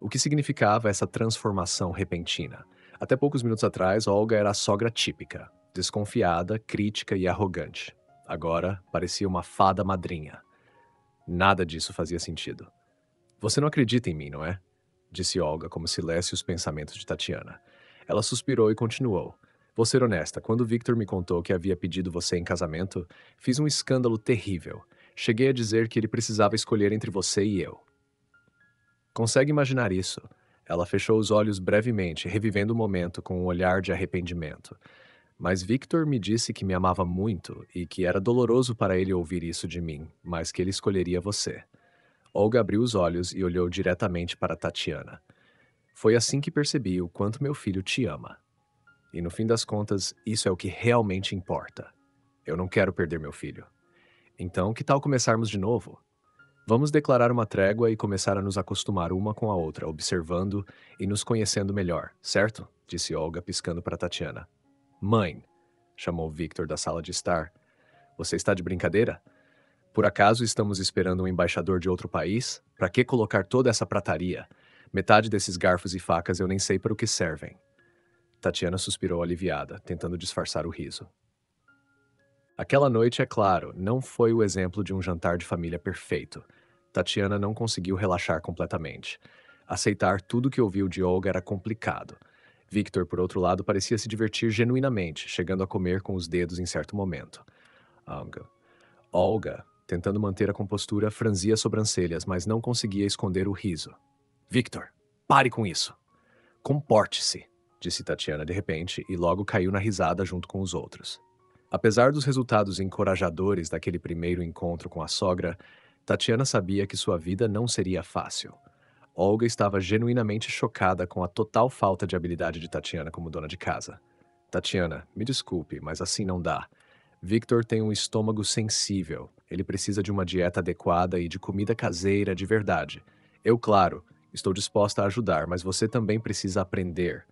Speaker 1: O que significava essa transformação repentina? Até poucos minutos atrás, Olga era a sogra típica, desconfiada, crítica e arrogante. Agora, parecia uma fada madrinha. Nada disso fazia sentido. Você não acredita em mim, não é? Disse Olga, como se lesse os pensamentos de Tatiana. Ela suspirou e continuou. Vou ser honesta, quando Victor me contou que havia pedido você em casamento, fiz um escândalo terrível. Cheguei a dizer que ele precisava escolher entre você e eu. Consegue imaginar isso? Ela fechou os olhos brevemente, revivendo o momento com um olhar de arrependimento. Mas Victor me disse que me amava muito e que era doloroso para ele ouvir isso de mim, mas que ele escolheria você. Olga abriu os olhos e olhou diretamente para Tatiana. Foi assim que percebi o quanto meu filho te ama. E no fim das contas, isso é o que realmente importa. Eu não quero perder meu filho. Então, que tal começarmos de novo? Vamos declarar uma trégua e começar a nos acostumar uma com a outra, observando e nos conhecendo melhor, certo? Disse Olga, piscando para Tatiana. Mãe, chamou Victor da sala de estar. Você está de brincadeira? Por acaso estamos esperando um embaixador de outro país? Para que colocar toda essa prataria? Metade desses garfos e facas eu nem sei para o que servem. Tatiana suspirou aliviada, tentando disfarçar o riso. Aquela noite, é claro, não foi o exemplo de um jantar de família perfeito. Tatiana não conseguiu relaxar completamente. Aceitar tudo que ouviu de Olga era complicado. Victor, por outro lado, parecia se divertir genuinamente, chegando a comer com os dedos em certo momento. Olga, tentando manter a compostura, franzia as sobrancelhas, mas não conseguia esconder o riso. Victor, pare com isso! Comporte-se, disse Tatiana de repente e logo caiu na risada junto com os outros. Apesar dos resultados encorajadores daquele primeiro encontro com a sogra, Tatiana sabia que sua vida não seria fácil. Olga estava genuinamente chocada com a total falta de habilidade de Tatiana como dona de casa. Tatiana, me desculpe, mas assim não dá. Victor tem um estômago sensível. Ele precisa de uma dieta adequada e de comida caseira de verdade. Eu, claro, estou disposta a ajudar, mas você também precisa aprender,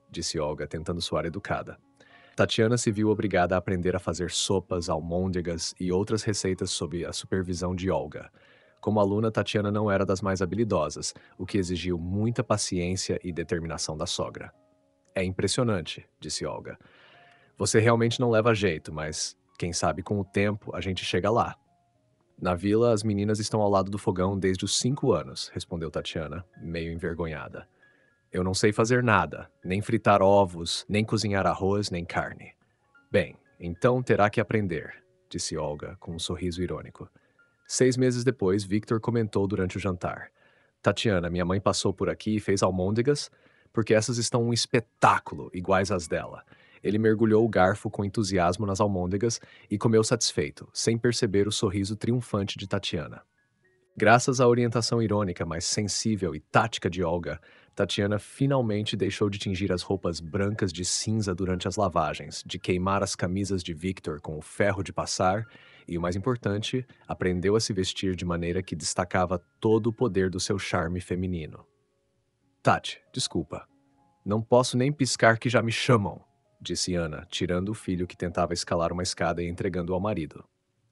Speaker 1: disse Olga, tentando soar educada. Tatiana se viu obrigada a aprender a fazer sopas, almôndegas e outras receitas sob a supervisão de Olga. Como aluna, Tatiana não era das mais habilidosas, o que exigiu muita paciência e determinação da sogra. É impressionante, disse Olga. Você realmente não leva jeito, mas quem sabe com o tempo a gente chega lá. Na vila, as meninas estão ao lado do fogão desde os 5 anos, respondeu Tatiana, meio envergonhada. Eu não sei fazer nada, nem fritar ovos, nem cozinhar arroz, nem carne. Bem, então terá que aprender, disse Olga, com um sorriso irônico. 6 meses depois, Victor comentou durante o jantar. Tatiana, minha mãe passou por aqui e fez almôndegas, porque essas estão um espetáculo, iguais às dela. Ele mergulhou o garfo com entusiasmo nas almôndegas e comeu satisfeito, sem perceber o sorriso triunfante de Tatiana. Graças à orientação irônica, mas sensível e tática de Olga, Tatiana finalmente deixou de tingir as roupas brancas de cinza durante as lavagens, de queimar as camisas de Victor com o ferro de passar e, o mais importante, aprendeu a se vestir de maneira que destacava todo o poder do seu charme feminino. Tati, desculpa. Não posso nem piscar que já me chamam, disse Ana, tirando o filho que tentava escalar uma escada e entregando-o ao marido.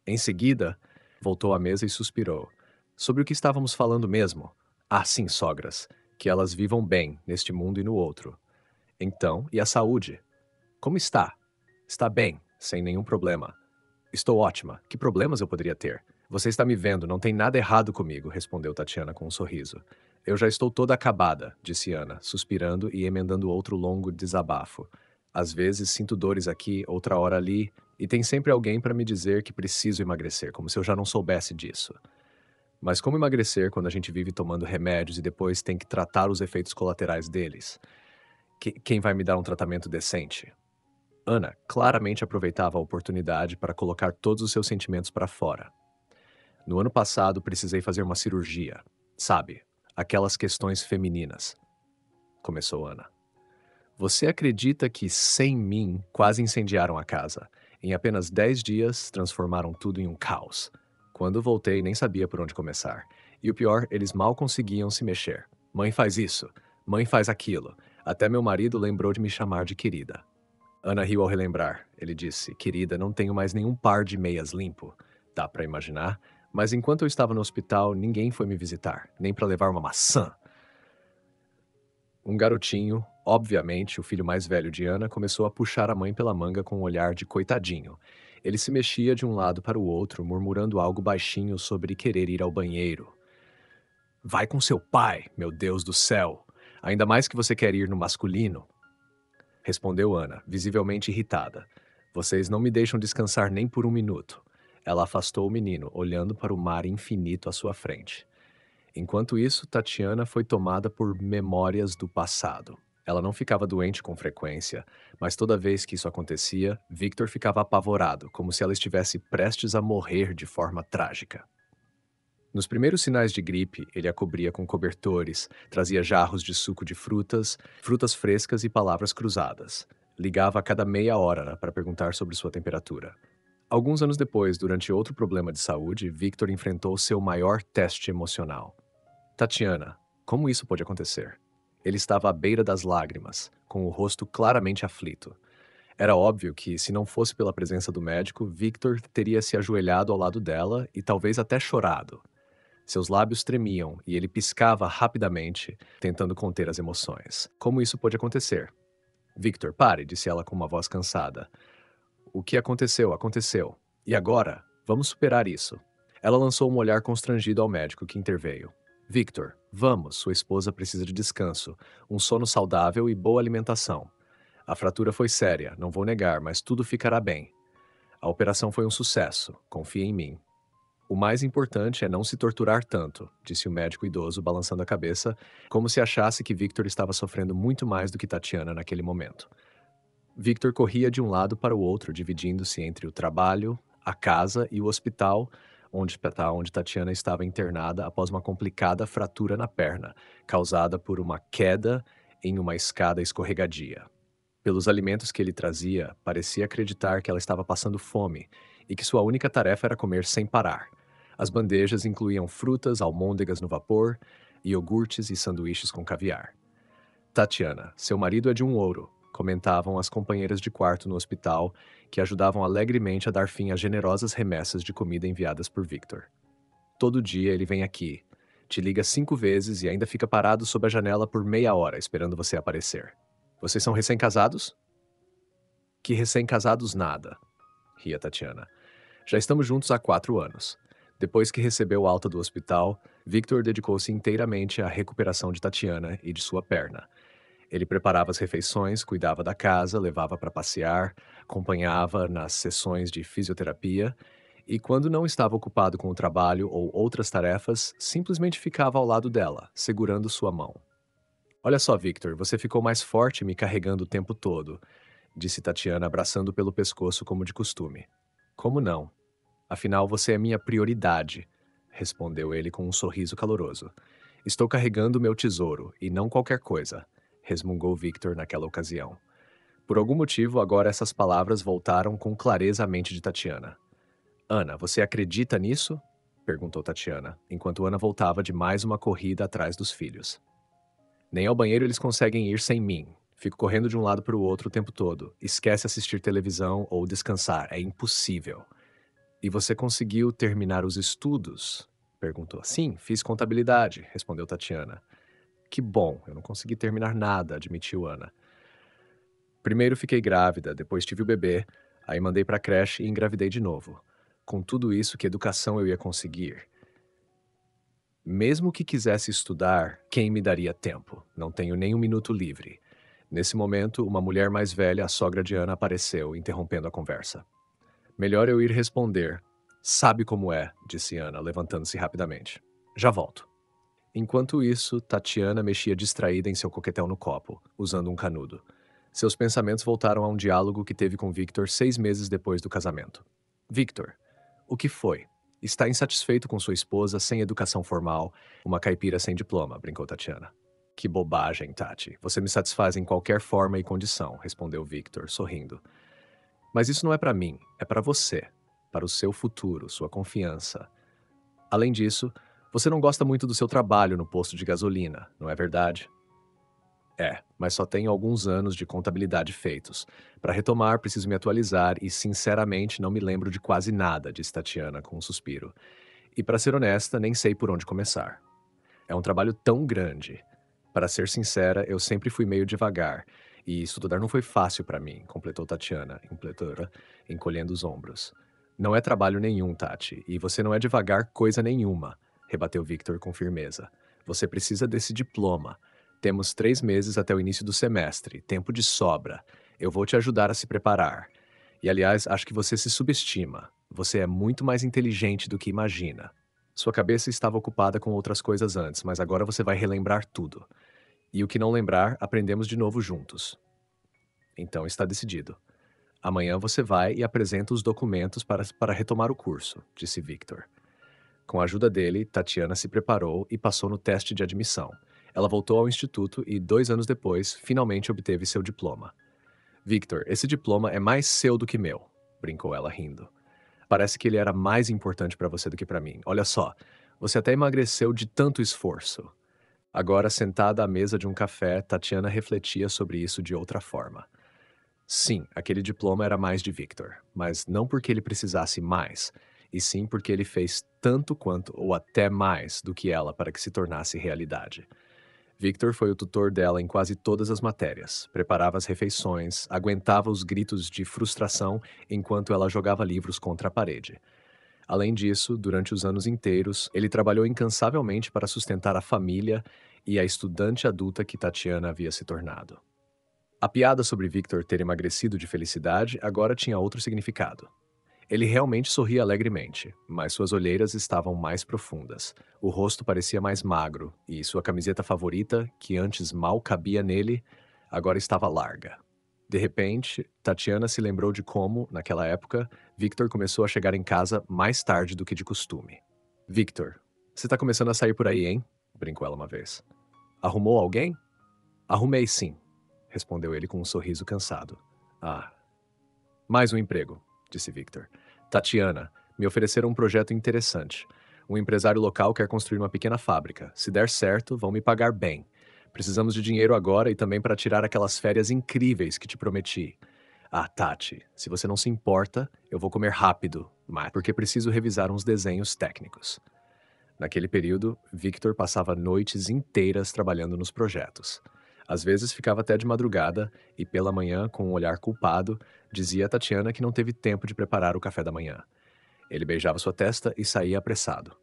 Speaker 1: Em seguida, voltou à mesa e suspirou. Sobre o que estávamos falando mesmo? Ah, sim, sogras. Que elas vivam bem, neste mundo e no outro. Então, e a saúde? Como está? Está bem, sem nenhum problema. Estou ótima. Que problemas eu poderia ter? Você está me vendo, não tem nada errado comigo, respondeu Tatiana com um sorriso. Eu já estou toda acabada, disse Ana, suspirando e emendando outro longo desabafo. Às vezes sinto dores aqui, outra hora ali, e tem sempre alguém para me dizer que preciso emagrecer, como se eu já não soubesse disso. Mas como emagrecer quando a gente vive tomando remédios e depois tem que tratar os efeitos colaterais deles? Quem vai me dar um tratamento decente? Ana claramente aproveitava a oportunidade para colocar todos os seus sentimentos para fora. No ano passado, precisei fazer uma cirurgia. Sabe, aquelas questões femininas. Começou Ana. Você acredita que, sem mim, quase incendiaram a casa? Em apenas 10 dias, transformaram tudo em um caos. Quando voltei, nem sabia por onde começar. E o pior, eles mal conseguiam se mexer. Mãe faz isso, mãe faz aquilo. Até meu marido lembrou de me chamar de querida. Ana riu ao relembrar. Ele disse, querida, não tenho mais nenhum par de meias limpo. Dá pra imaginar? Mas enquanto eu estava no hospital, ninguém foi me visitar, nem para levar uma maçã. Um garotinho, obviamente o filho mais velho de Ana, começou a puxar a mãe pela manga com um olhar de coitadinho. Ele se mexia de um lado para o outro, murmurando algo baixinho sobre querer ir ao banheiro. Vai com seu pai, meu Deus do céu! Ainda mais que você quer ir no masculino. Respondeu Ana, visivelmente irritada. Vocês não me deixam descansar nem por um minuto. Ela afastou o menino, olhando para o mar infinito à sua frente. Enquanto isso, Tatiana foi tomada por memórias do passado. Ela não ficava doente com frequência, mas toda vez que isso acontecia, Victor ficava apavorado, como se ela estivesse prestes a morrer de forma trágica. Nos primeiros sinais de gripe, ele a cobria com cobertores, trazia jarros de suco de frutas, frutas frescas e palavras cruzadas. Ligava a cada meia hora para perguntar sobre sua temperatura. Alguns anos depois, durante outro problema de saúde, Victor enfrentou seu maior teste emocional. Tatiana, como isso pode acontecer? Ele estava à beira das lágrimas, com o rosto claramente aflito. Era óbvio que, se não fosse pela presença do médico, Victor teria se ajoelhado ao lado dela e talvez até chorado. Seus lábios tremiam e ele piscava rapidamente, tentando conter as emoções. Como isso pode acontecer? Victor, pare, disse ela com uma voz cansada. O que aconteceu, aconteceu. E agora? Vamos superar isso. Ela lançou um olhar constrangido ao médico, que interveio. Victor, vamos, sua esposa precisa de descanso, um sono saudável e boa alimentação. A fratura foi séria, não vou negar, mas tudo ficará bem. A operação foi um sucesso, confie em mim. O mais importante é não se torturar tanto, disse o médico idoso, balançando a cabeça, como se achasse que Victor estava sofrendo muito mais do que Tatiana naquele momento. Victor corria de um lado para o outro, dividindo-se entre o trabalho, a casa e o hospital, onde Tatiana estava internada após uma complicada fratura na perna, causada por uma queda em uma escada escorregadia. Pelos alimentos que ele trazia, parecia acreditar que ela estava passando fome e que sua única tarefa era comer sem parar. As bandejas incluíam frutas, almôndegas no vapor, iogurtes e sanduíches com caviar. Tatiana, seu marido é de um ouro, comentavam as companheiras de quarto no hospital, que ajudavam alegremente a dar fim às generosas remessas de comida enviadas por Victor. Todo dia ele vem aqui, te liga 5 vezes e ainda fica parado sob a janela por meia hora esperando você aparecer. Vocês são recém-casados? Que recém-casados nada, ria Tatiana. Já estamos juntos há 4 anos. Depois que recebeu alta do hospital, Victor dedicou-se inteiramente à recuperação de Tatiana e de sua perna. Ele preparava as refeições, cuidava da casa, levava para passear, acompanhava nas sessões de fisioterapia e, quando não estava ocupado com o trabalho ou outras tarefas, simplesmente ficava ao lado dela, segurando sua mão. Olha só, Victor, você ficou mais forte me carregando o tempo todo, disse Tatiana, abraçando pelo pescoço como de costume. Como não? Afinal, você é minha prioridade, respondeu ele com um sorriso caloroso. Estou carregando meu tesouro, e não qualquer coisa, resmungou Victor naquela ocasião. Por algum motivo, agora essas palavras voltaram com clareza à mente de Tatiana. Ana, você acredita nisso? Perguntou Tatiana, enquanto Ana voltava de mais uma corrida atrás dos filhos. Nem ao banheiro eles conseguem ir sem mim. Fico correndo de um lado para o outro o tempo todo. Esquece assistir televisão ou descansar. É impossível. E você conseguiu terminar os estudos? Perguntou. Sim, fiz contabilidade, respondeu Tatiana. Que bom, eu não consegui terminar nada, admitiu Ana. Primeiro fiquei grávida, depois tive o bebê, aí mandei para a creche e engravidei de novo. Com tudo isso, que educação eu ia conseguir? Mesmo que quisesse estudar, quem me daria tempo? Não tenho nem um minuto livre. Nesse momento, uma mulher mais velha, a sogra de Ana, apareceu, interrompendo a conversa. Melhor eu ir responder. Sabe como é, disse Ana, levantando-se rapidamente. Já volto. Enquanto isso, Tatiana mexia distraída em seu coquetel no copo, usando um canudo. Seus pensamentos voltaram a um diálogo que teve com Victor 6 meses depois do casamento. Victor, o que foi? Está insatisfeito com sua esposa sem educação formal, uma caipira sem diploma, brincou Tatiana. Que bobagem, Tati. Você me satisfaz em qualquer forma e condição, respondeu Victor, sorrindo. Mas isso não é para mim, é para você, para o seu futuro, sua confiança. Além disso, você não gosta muito do seu trabalho no posto de gasolina, não é verdade? É, mas só tenho alguns anos de contabilidade feitos. Para retomar, preciso me atualizar e, sinceramente, não me lembro de quase nada, disse Tatiana com um suspiro. E, para ser honesta, nem sei por onde começar. É um trabalho tão grande. Para ser sincera, eu sempre fui meio devagar, e estudar não foi fácil para mim, completou Tatiana, encolhendo os ombros. Não é trabalho nenhum, Tati, e você não é devagar coisa nenhuma, rebateu Victor com firmeza. Você precisa desse diploma. Temos 3 meses até o início do semestre, tempo de sobra. Eu vou te ajudar a se preparar. E, aliás, acho que você se subestima. Você é muito mais inteligente do que imagina. Sua cabeça estava ocupada com outras coisas antes, mas agora você vai relembrar tudo. E o que não lembrar, aprendemos de novo juntos. Então está decidido. Amanhã você vai e apresenta os documentos para retomar o curso, disse Victor. Com a ajuda dele, Tatiana se preparou e passou no teste de admissão. Ela voltou ao instituto e, 2 anos depois, finalmente obteve seu diploma. Victor, esse diploma é mais seu do que meu, brincou ela rindo. Parece que ele era mais importante para você do que para mim. Olha só, você até emagreceu de tanto esforço. Agora, sentada à mesa de um café, Tatiana refletia sobre isso de outra forma. Sim, aquele diploma era mais de Victor, mas não porque ele precisasse mais, e sim porque ele fez tanto quanto ou até mais do que ela para que se tornasse realidade. Victor foi o tutor dela em quase todas as matérias, preparava as refeições, aguentava os gritos de frustração enquanto ela jogava livros contra a parede. Além disso, durante os anos inteiros, ele trabalhou incansavelmente para sustentar a família e a estudante adulta que Tatiana havia se tornado. A piada sobre Victor ter emagrecido de felicidade agora tinha outro significado. Ele realmente sorria alegremente, mas suas olheiras estavam mais profundas. O rosto parecia mais magro, e sua camiseta favorita, que antes mal cabia nele, agora estava larga. De repente, Tatiana se lembrou de como, naquela época, Victor começou a chegar em casa mais tarde do que de costume. Victor, você tá começando a sair por aí, hein? Brincou ela uma vez. Arrumou alguém? Arrumei sim, respondeu ele com um sorriso cansado. Ah, mais um emprego, disse Victor. Tatiana, me ofereceram um projeto interessante. Um empresário local quer construir uma pequena fábrica. Se der certo, vão me pagar bem. Precisamos de dinheiro agora e também para tirar aquelas férias incríveis que te prometi. Ah, Tati, se você não se importa, eu vou comer rápido, mas porque preciso revisar uns desenhos técnicos. Naquele período, Victor passava noites inteiras trabalhando nos projetos. Às vezes ficava até de madrugada e, pela manhã, com um olhar culpado, dizia a Tatiana que não teve tempo de preparar o café da manhã. Ele beijava sua testa e saía apressado.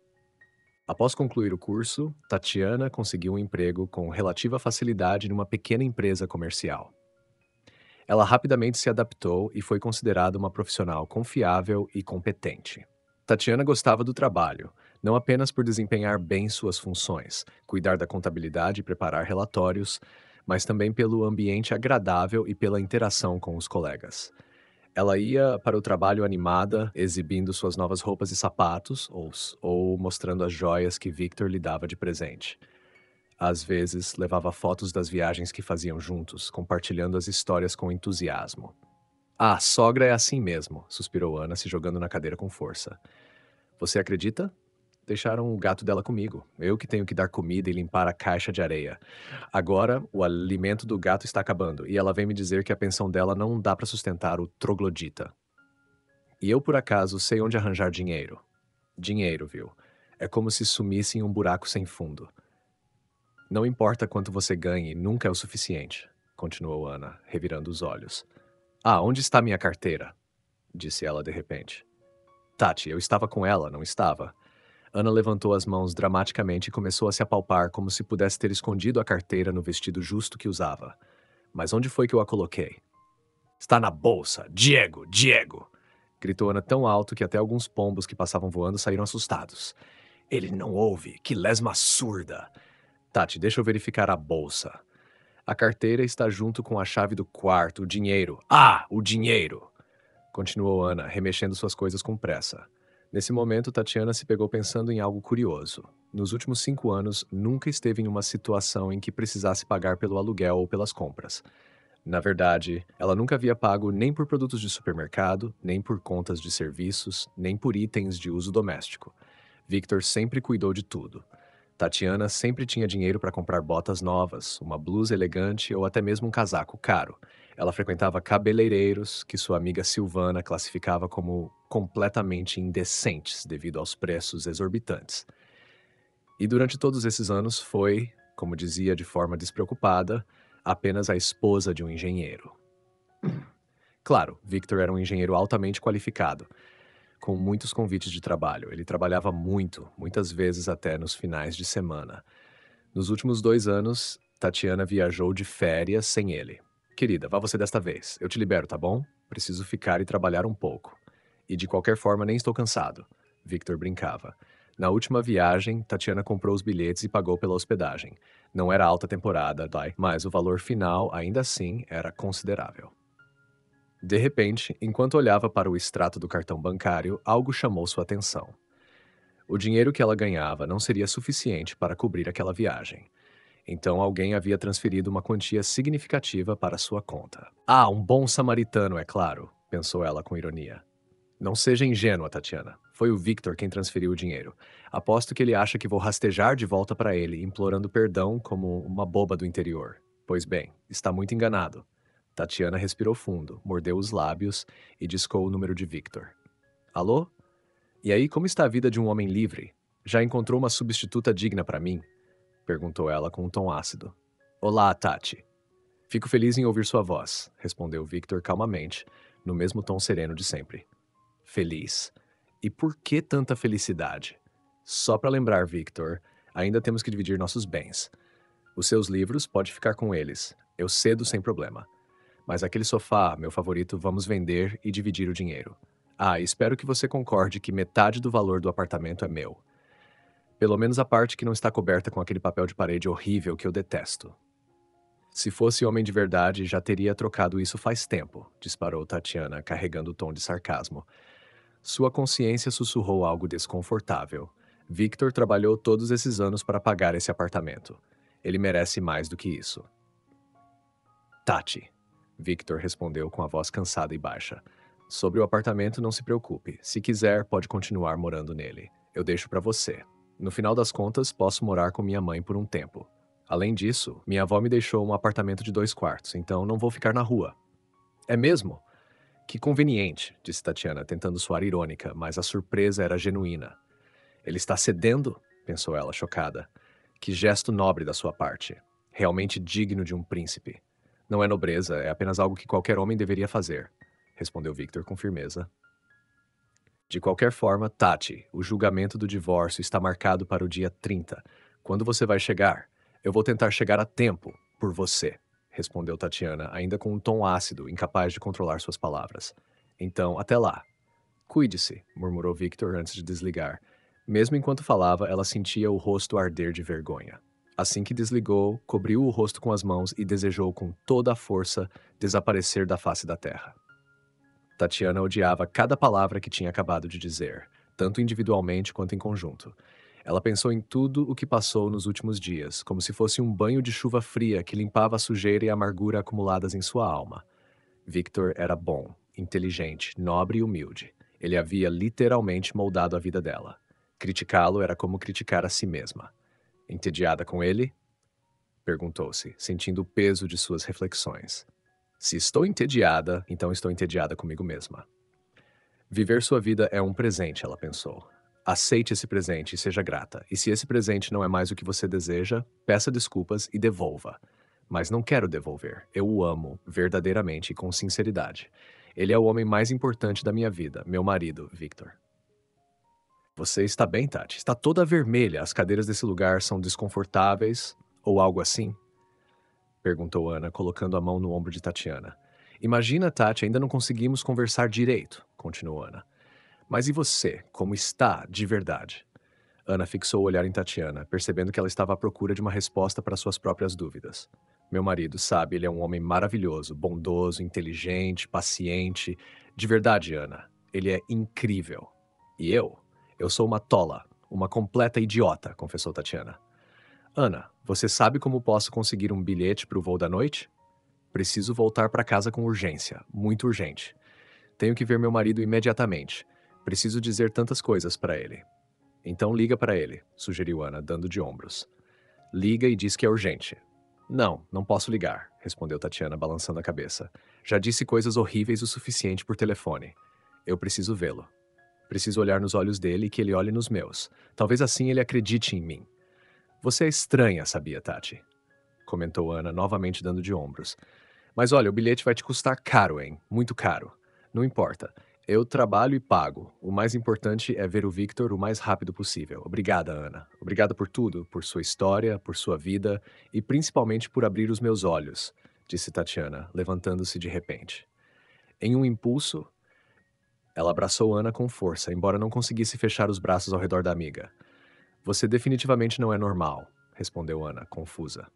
Speaker 1: Após concluir o curso, Tatiana conseguiu um emprego com relativa facilidade numa pequena empresa comercial. Ela rapidamente se adaptou e foi considerada uma profissional confiável e competente. Tatiana gostava do trabalho, não apenas por desempenhar bem suas funções, cuidar da contabilidade e preparar relatórios, mas também pelo ambiente agradável e pela interação com os colegas. Ela ia para o trabalho animada, exibindo suas novas roupas e sapatos, ou mostrando as joias que Victor lhe dava de presente. Às vezes, levava fotos das viagens que faziam juntos, compartilhando as histórias com entusiasmo. Ah, sogra é assim mesmo, suspirou Ana, se jogando na cadeira com força. Você acredita? Deixaram o gato dela comigo. Eu que tenho que dar comida e limpar a caixa de areia. Agora, o alimento do gato está acabando e ela vem me dizer que a pensão dela não dá para sustentar o troglodita. E eu, por acaso, sei onde arranjar dinheiro. Dinheiro, viu? É como se sumisse em um buraco sem fundo. Não importa quanto você ganhe, nunca é o suficiente, continuou Ana, revirando os olhos. Ah, onde está minha carteira? Disse ela de repente. Tati, eu estava com ela, não estava? Ana levantou as mãos dramaticamente e começou a se apalpar como se pudesse ter escondido a carteira no vestido justo que usava. Mas onde foi que eu a coloquei? Está na bolsa! Diego! Diego! Gritou Ana tão alto que até alguns pombos que passavam voando saíram assustados. Ele não ouve! Que lesma surda! Tati, deixa eu verificar a bolsa. A carteira está junto com a chave do quarto, o dinheiro. Ah, o dinheiro! Continuou Ana, remexendo suas coisas com pressa. Nesse momento, Tatiana se pegou pensando em algo curioso. Nos últimos 5 anos, nunca esteve em uma situação em que precisasse pagar pelo aluguel ou pelas compras. Na verdade, ela nunca havia pago nem por produtos de supermercado, nem por contas de serviços, nem por itens de uso doméstico. Victor sempre cuidou de tudo. Tatiana sempre tinha dinheiro para comprar botas novas, uma blusa elegante ou até mesmo um casaco caro. Ela frequentava cabeleireiros que sua amiga Silvana classificava como completamente indecentes devido aos preços exorbitantes. E durante todos esses anos foi, como dizia de forma despreocupada, apenas a esposa de um engenheiro. Claro, Victor era um engenheiro altamente qualificado, com muitos convites de trabalho. Ele trabalhava muito, muitas vezes até nos finais de semana. Nos últimos 2 anos, Tatiana viajou de férias sem ele. Querida, vá você desta vez. Eu te libero, tá bom? Preciso ficar e trabalhar um pouco. E de qualquer forma, nem estou cansado. Victor brincava. Na última viagem, Tatiana comprou os bilhetes e pagou pela hospedagem. Não era alta temporada, mas o valor final, ainda assim, era considerável. De repente, enquanto olhava para o extrato do cartão bancário, algo chamou sua atenção. O dinheiro que ela ganhava não seria suficiente para cobrir aquela viagem. Então alguém havia transferido uma quantia significativa para sua conta. Ah, um bom samaritano, é claro, pensou ela com ironia. Não seja ingênua, Tatiana. Foi o Victor quem transferiu o dinheiro. Aposto que ele acha que vou rastejar de volta para ele, implorando perdão como uma boba do interior. Pois bem, está muito enganado. Tatiana respirou fundo, mordeu os lábios e discou o número de Victor. Alô? E aí, como está a vida de um homem livre? Já encontrou uma substituta digna para mim? Perguntou ela com um tom ácido. Olá, Tati. Fico feliz em ouvir sua voz, respondeu Victor calmamente, no mesmo tom sereno de sempre. Feliz? E por que tanta felicidade? Só para lembrar, Victor, ainda temos que dividir nossos bens. Os seus livros, pode ficar com eles. Eu cedo sem problema. Mas aquele sofá, meu favorito, vamos vender e dividir o dinheiro. Ah, espero que você concorde que metade do valor do apartamento é meu. Pelo menos a parte que não está coberta com aquele papel de parede horrível que eu detesto. Se fosse homem de verdade, já teria trocado isso faz tempo, disparou Tatiana, carregando o tom de sarcasmo. Sua consciência sussurrou algo desconfortável. Victor trabalhou todos esses anos para pagar esse apartamento. Ele merece mais do que isso. Tati, Victor respondeu com a voz cansada e baixa. Sobre o apartamento, não se preocupe. Se quiser, pode continuar morando nele. Eu deixo para você. No final das contas, posso morar com minha mãe por um tempo. Além disso, minha avó me deixou um apartamento de 2 quartos, então não vou ficar na rua. É mesmo? Que conveniente, disse Tatiana, tentando soar irônica, mas a surpresa era genuína. Ele está cedendo? Pensou ela, chocada. Que gesto nobre da sua parte. Realmente digno de um príncipe. Não é nobreza, é apenas algo que qualquer homem deveria fazer, respondeu Victor com firmeza. De qualquer forma, Tati, o julgamento do divórcio está marcado para o dia 30. Quando você vai chegar? Eu vou tentar chegar a tempo, por você, respondeu Tatiana, ainda com um tom ácido, incapaz de controlar suas palavras. Então, até lá. Cuide-se, murmurou Victor antes de desligar. Mesmo enquanto falava, ela sentia o rosto arder de vergonha. Assim que desligou, cobriu o rosto com as mãos e desejou com toda a força desaparecer da face da terra. Tatiana odiava cada palavra que tinha acabado de dizer, tanto individualmente quanto em conjunto. Ela pensou em tudo o que passou nos últimos dias, como se fosse um banho de chuva fria que limpava a sujeira e a amargura acumuladas em sua alma. Victor era bom, inteligente, nobre e humilde. Ele havia literalmente moldado a vida dela. Criticá-lo era como criticar a si mesma. Entediada com ele? Perguntou-se, sentindo o peso de suas reflexões. Se estou entediada, então estou entediada comigo mesma. Viver sua vida é um presente, ela pensou. Aceite esse presente e seja grata. E se esse presente não é mais o que você deseja, peça desculpas e devolva. Mas não quero devolver. Eu o amo, verdadeiramente e com sinceridade. Ele é o homem mais importante da minha vida, meu marido, Victor. Você está bem, Tati? Está toda vermelha. As cadeiras desse lugar são desconfortáveis ou algo assim? Perguntou Ana, colocando a mão no ombro de Tatiana. Imagina, Tati, ainda não conseguimos conversar direito, continuou Ana. Mas e você? Como está de verdade? Ana fixou o olhar em Tatiana, percebendo que ela estava à procura de uma resposta para suas próprias dúvidas. Meu marido, sabe, ele é um homem maravilhoso, bondoso, inteligente, paciente. De verdade, Ana, ele é incrível. E eu? Eu sou uma tola, uma completa idiota, confessou Tatiana. Ana, você sabe como posso conseguir um bilhete para o voo da noite? Preciso voltar para casa com urgência, muito urgente. Tenho que ver meu marido imediatamente. Preciso dizer tantas coisas para ele. Então liga para ele, sugeriu Ana, dando de ombros. Liga e diz que é urgente. Não, não posso ligar, respondeu Tatiana, balançando a cabeça. Já disse coisas horríveis o suficiente por telefone. Eu preciso vê-lo. Preciso olhar nos olhos dele e que ele olhe nos meus. Talvez assim ele acredite em mim. Você é estranha, sabia, Tati? Comentou Ana, novamente dando de ombros. Mas olha, o bilhete vai te custar caro, hein? Muito caro. Não importa. Eu trabalho e pago. O mais importante é ver o Victor o mais rápido possível. Obrigada, Ana. Obrigada por tudo, por sua história, por sua vida e principalmente por abrir os meus olhos, disse Tatiana, levantando-se de repente. Em um impulso, ela abraçou Ana com força, embora não conseguisse fechar os braços ao redor da amiga. Você definitivamente não é normal, respondeu Ana, confusa.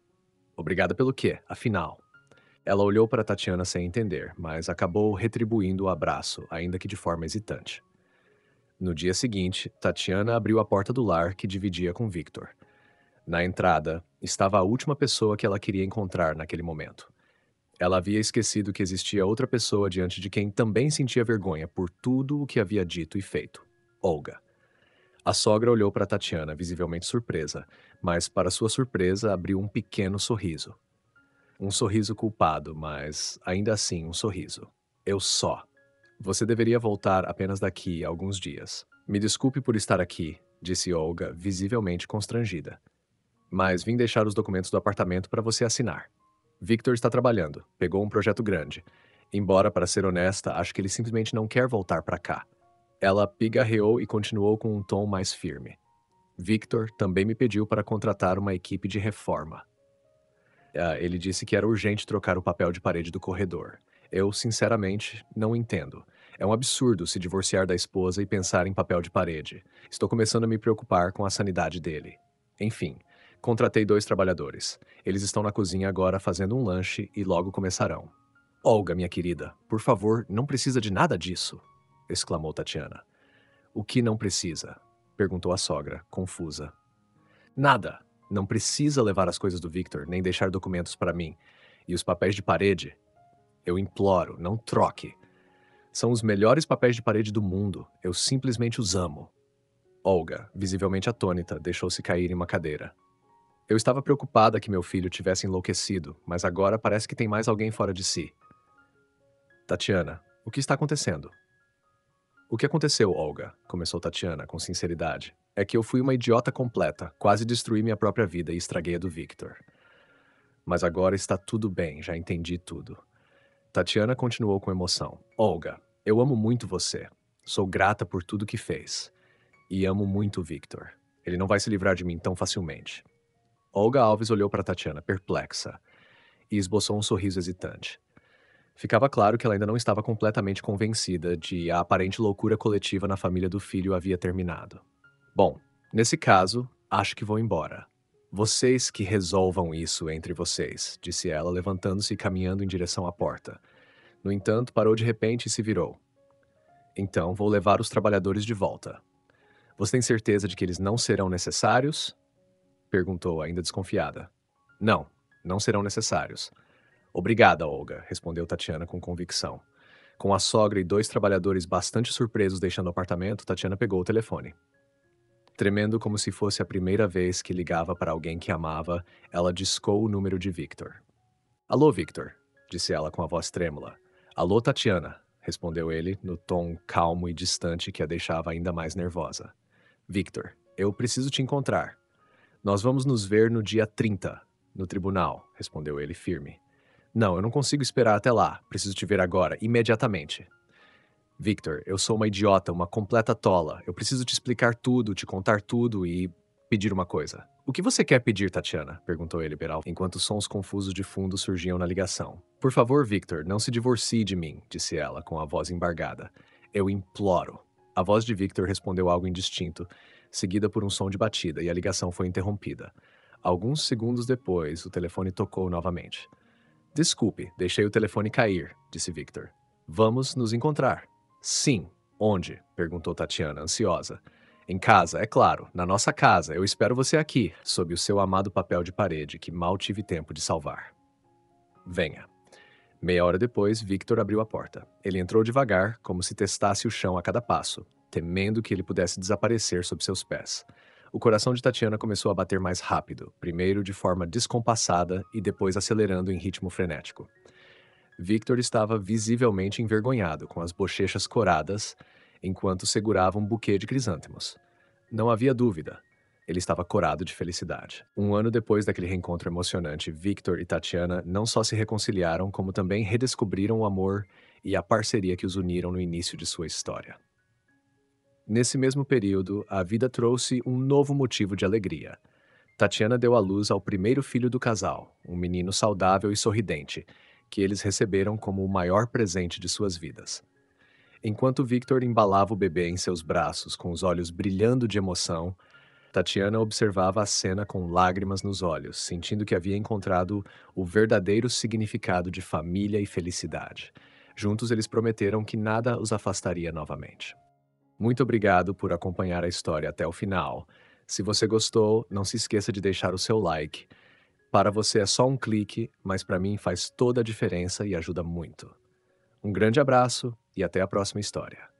Speaker 1: Obrigada pelo quê, afinal? Ela olhou para Tatiana sem entender, mas acabou retribuindo o abraço, ainda que de forma hesitante. No dia seguinte, Tatiana abriu a porta do lar que dividia com Victor. Na entrada, estava a última pessoa que ela queria encontrar naquele momento. Ela havia esquecido que existia outra pessoa diante de quem também sentia vergonha por tudo o que havia dito e feito. Olga. A sogra olhou para Tatiana, visivelmente surpresa, mas, para sua surpresa, abriu um pequeno sorriso. Um sorriso culpado, mas ainda assim um sorriso. Eu só. Você deveria voltar apenas daqui a alguns dias. Me desculpe por estar aqui, disse Olga, visivelmente constrangida. Mas vim deixar os documentos do apartamento para você assinar. Victor está trabalhando, pegou um projeto grande. Embora, para ser honesta, acho que ele simplesmente não quer voltar para cá. Ela pigarreou e continuou com um tom mais firme. Victor também me pediu para contratar uma equipe de reforma. Ele disse que era urgente trocar o papel de parede do corredor. Eu, sinceramente, não entendo. É um absurdo se divorciar da esposa e pensar em papel de parede. Estou começando a me preocupar com a sanidade dele. Enfim, contratei 2 trabalhadores. Eles estão na cozinha agora fazendo um lanche e logo começarão. Olga, minha querida, por favor, não precisa de nada disso, exclamou Tatiana. O que não precisa? Perguntou a sogra, confusa. Nada. Não precisa levar as coisas do Victor, nem deixar documentos para mim. E os papéis de parede? Eu imploro, não troque. São os melhores papéis de parede do mundo. Eu simplesmente os amo. Olga, visivelmente atônita, deixou-se cair em uma cadeira. Eu estava preocupada que meu filho tivesse enlouquecido, mas agora parece que tem mais alguém fora de si. Tatiana, o que está acontecendo? O que aconteceu, Olga? Começou Tatiana, com sinceridade. É que eu fui uma idiota completa, quase destruí minha própria vida e estraguei a do Victor. Mas agora está tudo bem, já entendi tudo. Tatiana continuou com emoção. Olga, eu amo muito você. Sou grata por tudo que fez. E amo muito o Victor. Ele não vai se livrar de mim tão facilmente. Olga Alves olhou para Tatiana, perplexa, e esboçou um sorriso hesitante. Ficava claro que ela ainda não estava completamente convencida de a aparente loucura coletiva na família do filho havia terminado. Bom, nesse caso, acho que vou embora. Vocês que resolvam isso entre vocês, disse ela, levantando-se e caminhando em direção à porta. No entanto, parou de repente e se virou. Então, vou levar os trabalhadores de volta. Você tem certeza de que eles não serão necessários? Perguntou, ainda desconfiada. Não, não serão necessários. Obrigada, Olga, respondeu Tatiana com convicção. Com a sogra e 2 trabalhadores bastante surpresos deixando o apartamento, Tatiana pegou o telefone. Tremendo como se fosse a primeira vez que ligava para alguém que amava, ela discou o número de Victor. Alô, Victor, disse ela com a voz trêmula. Alô, Tatiana, respondeu ele, no tom calmo e distante que a deixava ainda mais nervosa. Victor, eu preciso te encontrar. Nós vamos nos ver no dia 30, no tribunal, respondeu ele firme. Não, eu não consigo esperar até lá. Preciso te ver agora, imediatamente. Victor, eu sou uma idiota, uma completa tola. Eu preciso te explicar tudo, te contar tudo e pedir uma coisa. O que você quer pedir, Tatiana? Perguntou ele, enquanto sons confusos de fundo surgiam na ligação. Por favor, Victor, não se divorcie de mim, disse ela, com a voz embargada. Eu imploro. A voz de Victor respondeu algo indistinto, seguida por um som de batida, e a ligação foi interrompida. Alguns segundos depois, o telefone tocou novamente. Desculpe, deixei o telefone cair, disse Victor. Vamos nos encontrar. Sim. Onde? Perguntou Tatiana, ansiosa. Em casa, é claro, na nossa casa. Eu espero você aqui, sob o seu amado papel de parede, que mal tive tempo de salvar. Venha. Meia hora depois, Victor abriu a porta. Ele entrou devagar, como se testasse o chão a cada passo, temendo que ele pudesse desaparecer sob seus pés. O coração de Tatiana começou a bater mais rápido, primeiro de forma descompassada e depois acelerando em ritmo frenético. Victor estava visivelmente envergonhado, com as bochechas coradas, enquanto segurava um buquê de crisântemos. Não havia dúvida. Ele estava corado de felicidade. Um ano depois daquele reencontro emocionante, Victor e Tatiana não só se reconciliaram, como também redescobriram o amor e a parceria que os uniram no início de sua história. Nesse mesmo período, a vida trouxe um novo motivo de alegria. Tatiana deu à luz ao primeiro filho do casal, um menino saudável e sorridente, que eles receberam como o maior presente de suas vidas. Enquanto Victor embalava o bebê em seus braços, com os olhos brilhando de emoção, Tatiana observava a cena com lágrimas nos olhos, sentindo que havia encontrado o verdadeiro significado de família e felicidade. Juntos eles prometeram que nada os afastaria novamente. Muito obrigado por acompanhar a história até o final. Se você gostou, não se esqueça de deixar o seu like. Para você é só um clique, mas para mim faz toda a diferença e ajuda muito. Um grande abraço e até a próxima história.